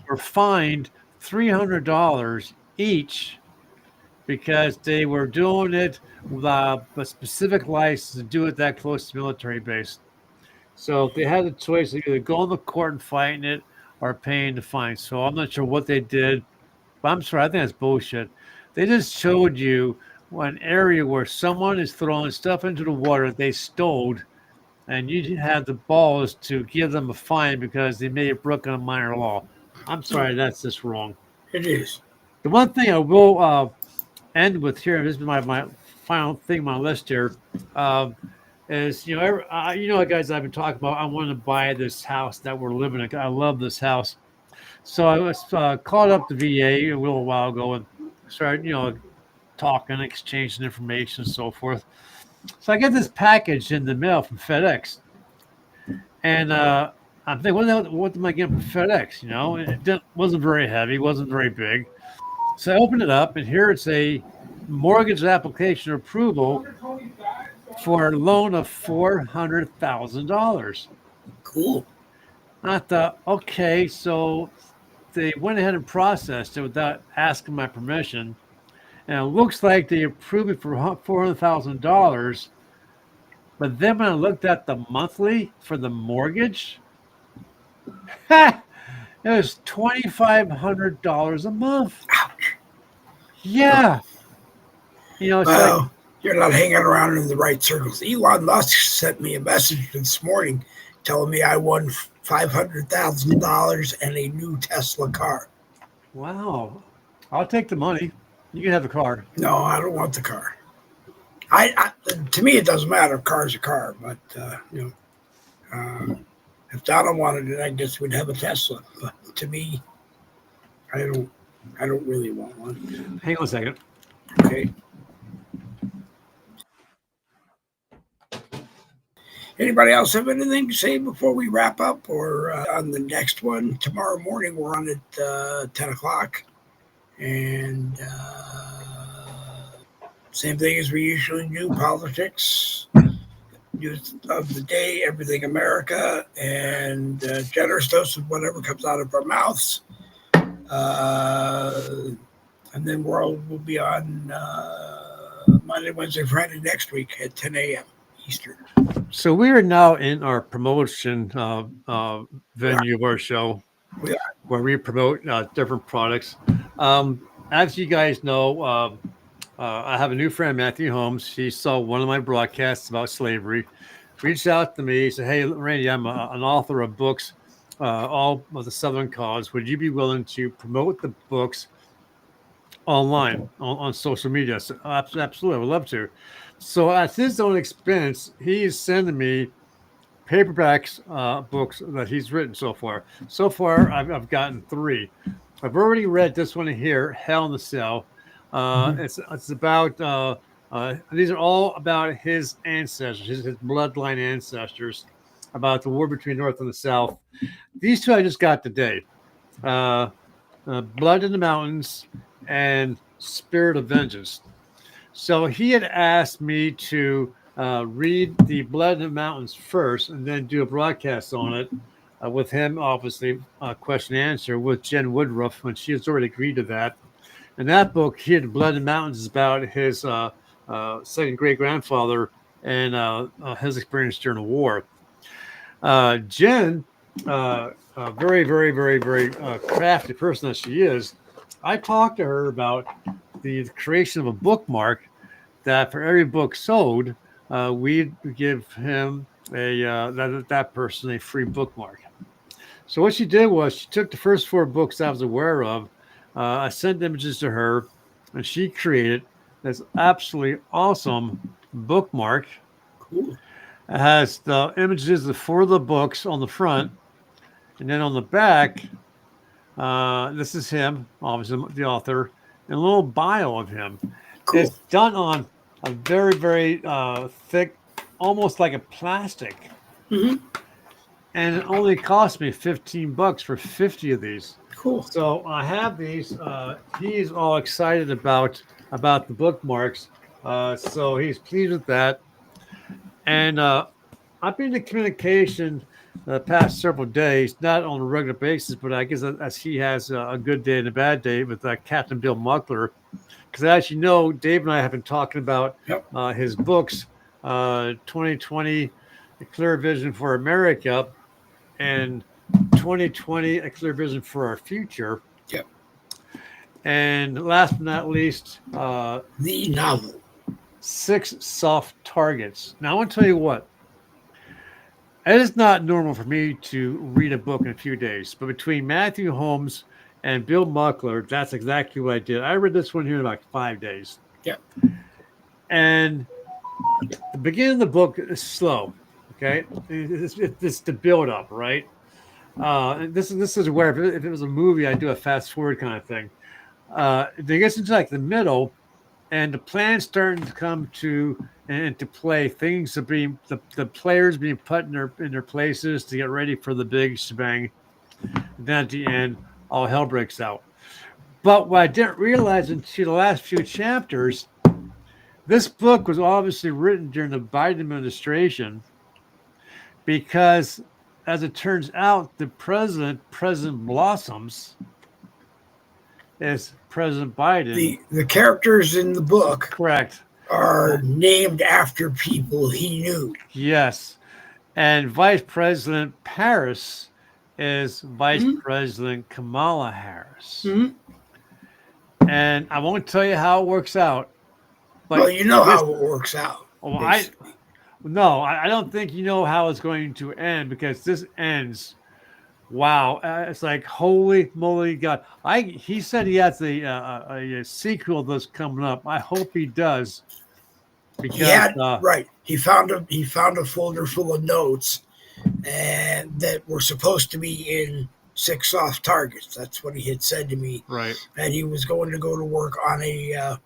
were fined $300 each because they were doing it with a specific license to do it that close to military base. So they had the choice of either going to court and fighting it or paying the fine. So I'm not sure what they did, but I'm sorry, I think that's bullshit. They just showed you an area where someone is throwing stuff into the water that they stole, and you have the balls to give them a fine because they may have broken a minor law. I'm sorry, that's just wrong. It is. The one thing I will end with here, this is my final thing on my list here, is guys, I've been talking about. I want to buy this house that we're living in. I love this house, so I was called up the VA a little while ago and started, talking, exchanging information, and so forth. So I get this package in the mail from FedEx, and I'm thinking, what am I getting from FedEx? Wasn't very heavy, wasn't very big. So I opened it up, and here it's a mortgage application approval for a loan of $400,000. Cool. I thought, okay, so they went ahead and processed it without asking my permission, and it looks like they approved it for $400,000. But then when I looked at the monthly for the mortgage, it was $2,500 a month. Ouch. Yeah. It's like, you're not hanging around in the right circles. Elon Musk sent me a message this morning telling me I won $500,000 and a new Tesla car. wow. I'll take the money. You can have the car. No, I don't want the car. To me, it doesn't matter. Car's a car, but if Donna wanted it, I guess we'd have a Tesla. But to me, I don't really want one. Hang on a second. Okay. Anybody else have anything to say before we wrap up, or on the next one? Tomorrow morning we're on at 10 o'clock, and same thing as we usually do: politics, news of the day, everything America, and generous dose of whatever comes out of our mouths. And then we'll be on Monday, Wednesday, Friday next week at 10 a.m. Eastern. So we are now in our promotion venue of our show, where we promote different products. As you guys know, I have a new friend, Matthew Holmes. He saw one of my broadcasts about slavery, reached out to me, said, "Hey, Randy, I'm an author of books, all of the Southern cause. Would you be willing to promote the books online on social media?" So, absolutely, I would love to. So at his own expense, he's sending me paperbacks books that he's written so far. So far, I've gotten 3. I've already read this one here, Hell in the Cell. It's about these are all about his ancestors, his bloodline ancestors, about the war between North and the South. These 2 I just got today: Blood in the Mountains and Spirit of Vengeance. So he had asked me to read the Blood in the Mountains first, and then do a broadcast on it with him, obviously, question and answer with Jen Woodruff, when she has already agreed to that. And that book here, The Blood in the Mountains, is about his second great-grandfather and his experience during the war. Jen, a very, very, very, very crafty person that she is, I talked to her about the creation of a bookmark that for every book sold, we'd give him that person a free bookmark. So what she did was she took the first 4 books I was aware of. I sent images to her, and she created this absolutely awesome bookmark. Cool. It has the images of 4 of the books on the front, and then on the back, this is him, obviously the author, and a little bio of him. Cool. It's done on a very, very thick, almost like a plastic. Mm-hmm. And it only cost me $15 for 50 of these. Cool. So I have these. He's all excited about the bookmarks. So he's pleased with that. And I've been in communication the past several days, not on a regular basis, but I guess as he has a good day and a bad day with Captain Bill Muckler. Because as you know, Dave and I have been talking about Yep. his books, 2020, A Clear Vision for America, and 2020, A Clear Vision for Our Future. Yep. And last but not least, The novel. 6 Soft Targets. Now, I want to tell you what. It is not normal for me to read a book in a few days, but between Matthew Holmes and Bill Muckler, that's exactly what I did. I read this one here in like 5 days. Yep. And the beginning of the book is slow. Okay, it's the build up, right? This is where if it was a movie, I'd do a fast forward kind of thing. They get into like the middle, and the plan's starting to come into play. Things are being the players being put in their places to get ready for the big shebang. And then at the end, all hell breaks out. But what I didn't realize until the last few chapters, this book was obviously written during the Biden administration because, as it turns out, the President Blossoms, is President Biden. The characters in the book Correct. are named after people he knew. Yes. And Vice President Paris is Vice President Kamala Harris. And I won't tell you how it works out. But Well, you know how it works out. Well, basically. I don't think you know how it's going to end because this ends. Wow, it's like holy moly, God! He said he has a sequel that's coming up. I hope he does. Because right. He found a folder full of notes, and that were supposed to be in 6 Soft Targets. That's what he had said to me. Right. And he was going to go to work on a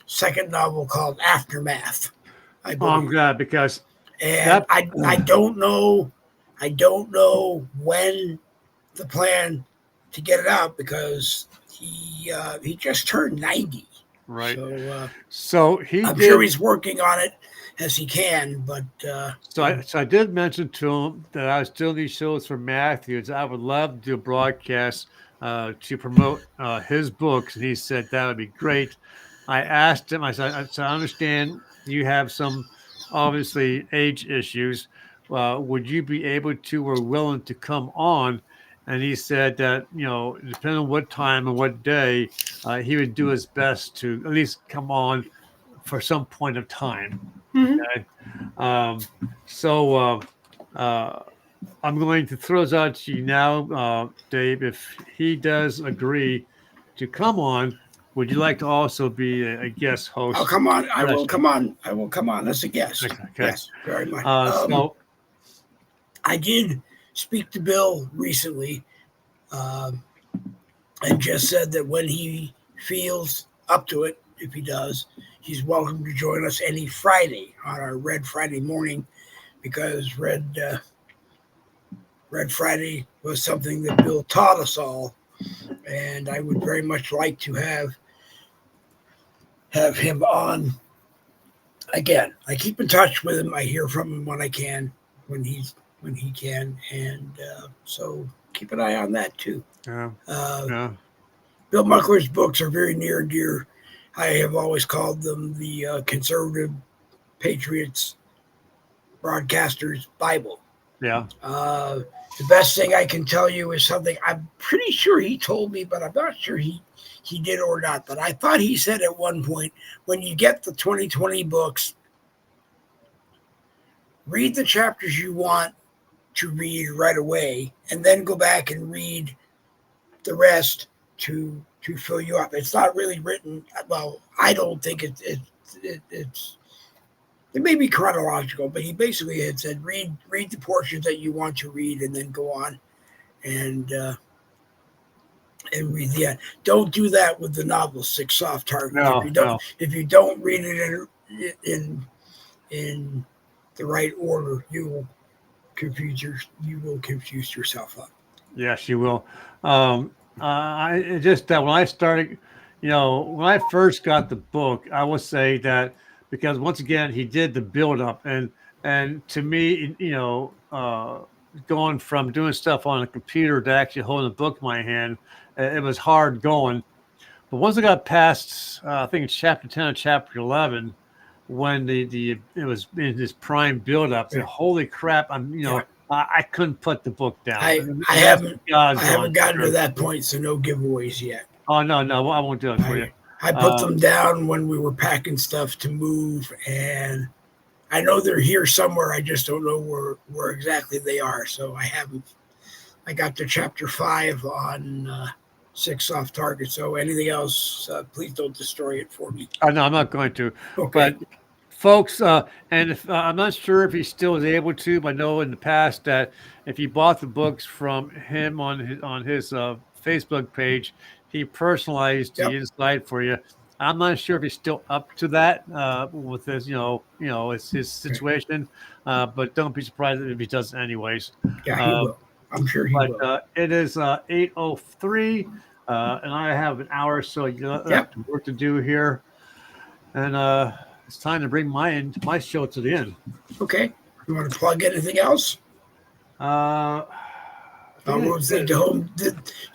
second novel called Aftermath. I'm glad because I don't know when the plan to get it out because he just turned 90. Right. So I'm sure he's working on it as he can, but so I did mention to him that I was doing these shows for Matthews. I would love to do a broadcast to promote his books, and he said that would be great. I asked him. I said, I understand you have some obviously age issues. Would you be able to or willing to come on? And he said that, depending on what time and what day, he would do his best to at least come on for some point of time. Okay? So I'm going to throw this out to you now, Dave. If he does agree to come on, would you like to also be a guest host? I'll come on. I will come on as a guest. Okay. Yes, very much. So I did speak to Bill recently and just said that when he feels up to it, if he does, he's welcome to join us any Friday on our Red Friday morning because Red Friday was something that Bill taught us all. And I would very much like to have him on again. I keep in touch with him. I hear from him when I can, when he can, and so keep an eye on that too. Yeah. Bill Muckler's books are very near and dear. I have always called them the conservative patriots broadcasters Bible. Yeah. The best thing I can tell you is something I'm pretty sure he told me, but I'm not sure he did or not. But I thought he said at one point, when you get the 2020 books, read the chapters you want to read right away, and then go back and read the rest to fill you up. It's not really written. Well, I don't think it's. It may be chronological, but he basically had said, read the portions that you want to read, and then go on and read the end. Don't do that with the novel 6 Soft Targets. If you don't read it in the right order, you will confuse yourself up. Yes, you will. I just that when I started, when I first got the book, I will say that. Because once again, he did the build up, and to me, going from doing stuff on a computer to actually holding a book in my hand. It was hard going. But once I got past, I think it's chapter 10 or chapter 11, when it was in this prime buildup, Yeah. holy crap! Yeah. I couldn't put the book down. I And that's haven't gotten to sure. that point, so no giveaways yet. Oh no, I won't do it for you. I put them down when we were packing stuff to move, and I know they're here somewhere. I just don't know where exactly they are. So I haven't. I got to chapter 5 on 6 Soft Target. So anything else, please don't destroy it for me. No, I'm not going to. Okay. But folks, and if, I'm not sure if he still is able to, but I know in the past that if you bought the books from him on his Facebook page, he personalized the inside for you. I'm not sure if he's still up to that with this, it's his situation. But don't be surprised if he does anyways. Yeah, he will. I'm sure he will. But it is 8:03, and I have an hour or so work to do here, and it's time to bring my show to the end. Okay. You want to plug anything else? All roads lead to home.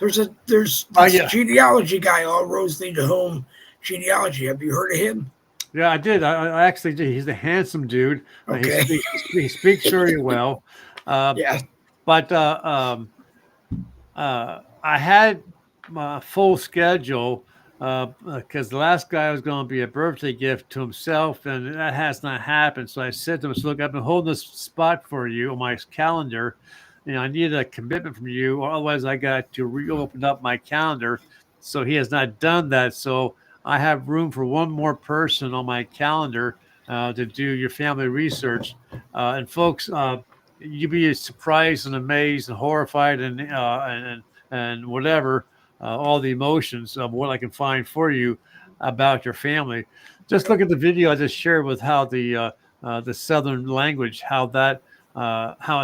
There's this genealogy guy. All roads lead to home genealogy. Have you heard of him? Yeah, I did. I actually did. He's a handsome dude. Okay. He speaks very well. Yeah. But I had my full schedule because the last guy was going to be a birthday gift to himself, and that has not happened. So I said to him, "Look, I've been holding this spot for you on my calendar. I need a commitment from you, or otherwise I got to reopen up my calendar." So he has not done that. So I have room for one more person on my calendar to do your family research. And folks, you'd be surprised and amazed and horrified and whatever, all the emotions of what I can find for you about your family. Just look at the video I just shared with how the Southern language, how it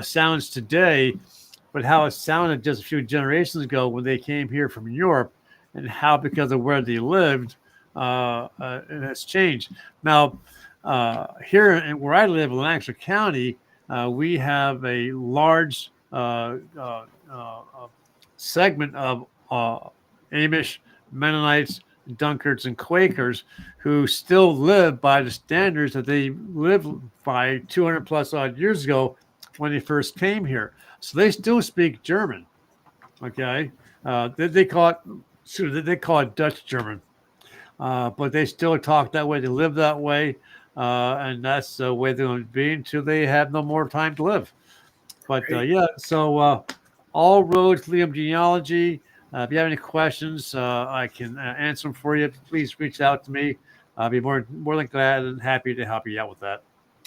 sounds today, but how it sounded just a few generations ago when they came here from Europe, and how because of where they lived, it has changed. Now, here where I live in Lancaster County, we have a large segment of Amish, Mennonites, Dunkards, and Quakers who still live by the standards that they lived by 200 plus odd years ago when they first came here. So they still speak German. Okay, they call it Dutch German, but they still talk that way. They live that way. And that's the way they're going to be until they have no more time to live. But so all roads lead to genealogy. If you have any questions, I can answer them for you. Please reach out to me. I'll be more than glad and happy to help you out with that.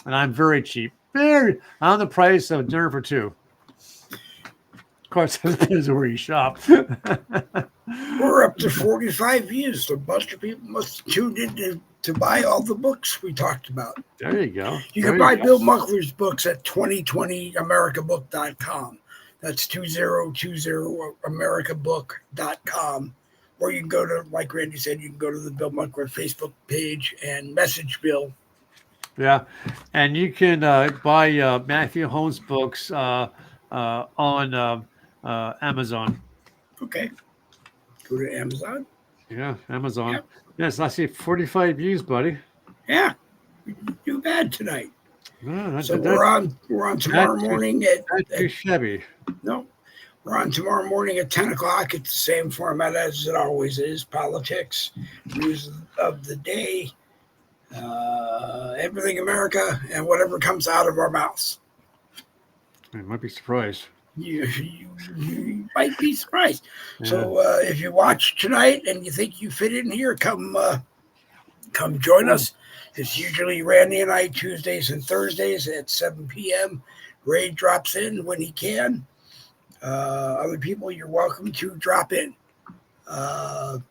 And I'm very cheap. Very on the price of dinner for two. Of course, it depends where you shop. We're up to 45 views. So a bunch of people must have tuned in to buy all the books we talked about. There you go. You can buy Bill Muckler's books at 2020americabook.com. That's 2020americabook.com. Or you can go to, like Randy said, you can go to the Bill Muckler Facebook page and message Bill. Yeah, and you can buy Matthew Holmes' books on Amazon. Okay. Go to Amazon. Yeah, Amazon. Yep. Yes, I see 45 views, buddy. Yeah. We didn't do bad tonight. No, So we're on tomorrow morning at too shabby. No. We're on tomorrow morning at 10 o'clock. It's the same format as it always is. Politics, news of the day, everything America, and whatever comes out of our mouths. You might be surprised. You might be surprised. Yeah. So if you watch tonight and you think you fit in here, come join us. It's usually Randy and I Tuesdays and Thursdays at 7 p.m. Ray drops in when he can. Other people, you're welcome to drop in and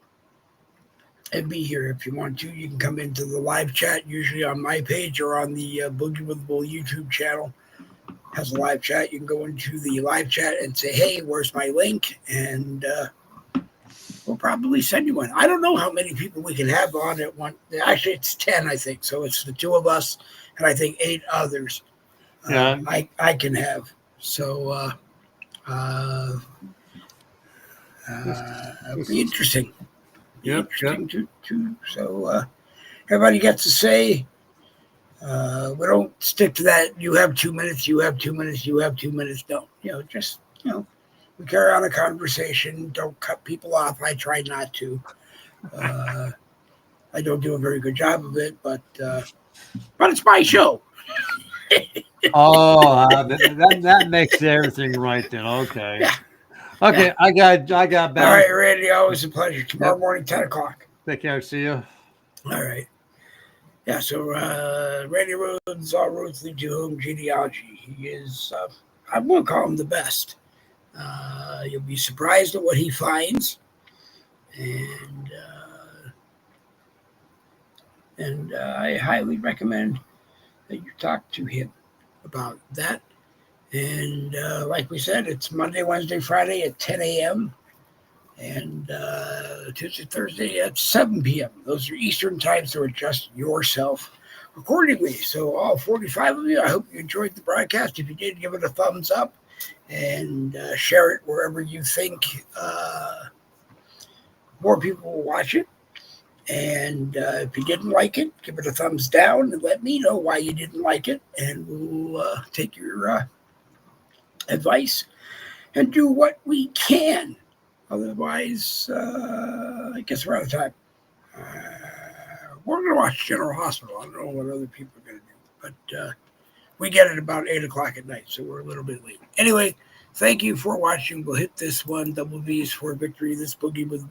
be here if you want to. You can come into the live chat, usually on my page or on the Boogie With The Bull YouTube channel. Has a live chat. You can go into the live chat and say, "Hey, where's my link?" And we'll probably send you one. I don't know how many people we can have on at one. Actually, it's 10, I think. So it's the two of us and I think 8 others. Yeah. I can have. So it'll be interesting. Yep. So everybody gets to say. We don't stick to that. You have 2 minutes. You have 2 minutes. You have 2 minutes. Don't. Just we carry on a conversation. Don't cut people off. I try not to. I don't do a very good job of it, but it's my show. Oh, that makes everything right then. Okay. Yeah. Okay, Yeah. I got All back. right, Randy. Always a pleasure. Tomorrow morning, 10 o'clock. Take care. See you. All right. Yeah. So Randy Rhodes, All Roads Lead to Home Genealogy. He is. I'm going to call him the best. You'll be surprised at what he finds, and I highly recommend that you talk to him about that. And like we said, it's Monday, Wednesday, Friday at 10 a.m. and Tuesday, Thursday at 7 p.m. Those are Eastern times, so adjust yourself accordingly. So all 45 of you, I hope you enjoyed the broadcast. If you did, give it a thumbs up and share it wherever you think more people will watch it. And if you didn't like it, give it a thumbs down and let me know why you didn't like it. And we'll take your advice and do what we can. Otherwise, I guess we're out of time. We're going to watch General Hospital. I don't know what other people are going to do. But we get it about 8 o'clock at night, so we're a little bit late. Anyway, thank you for watching. We'll hit this one. Double V's for victory. This Boogie with Bull.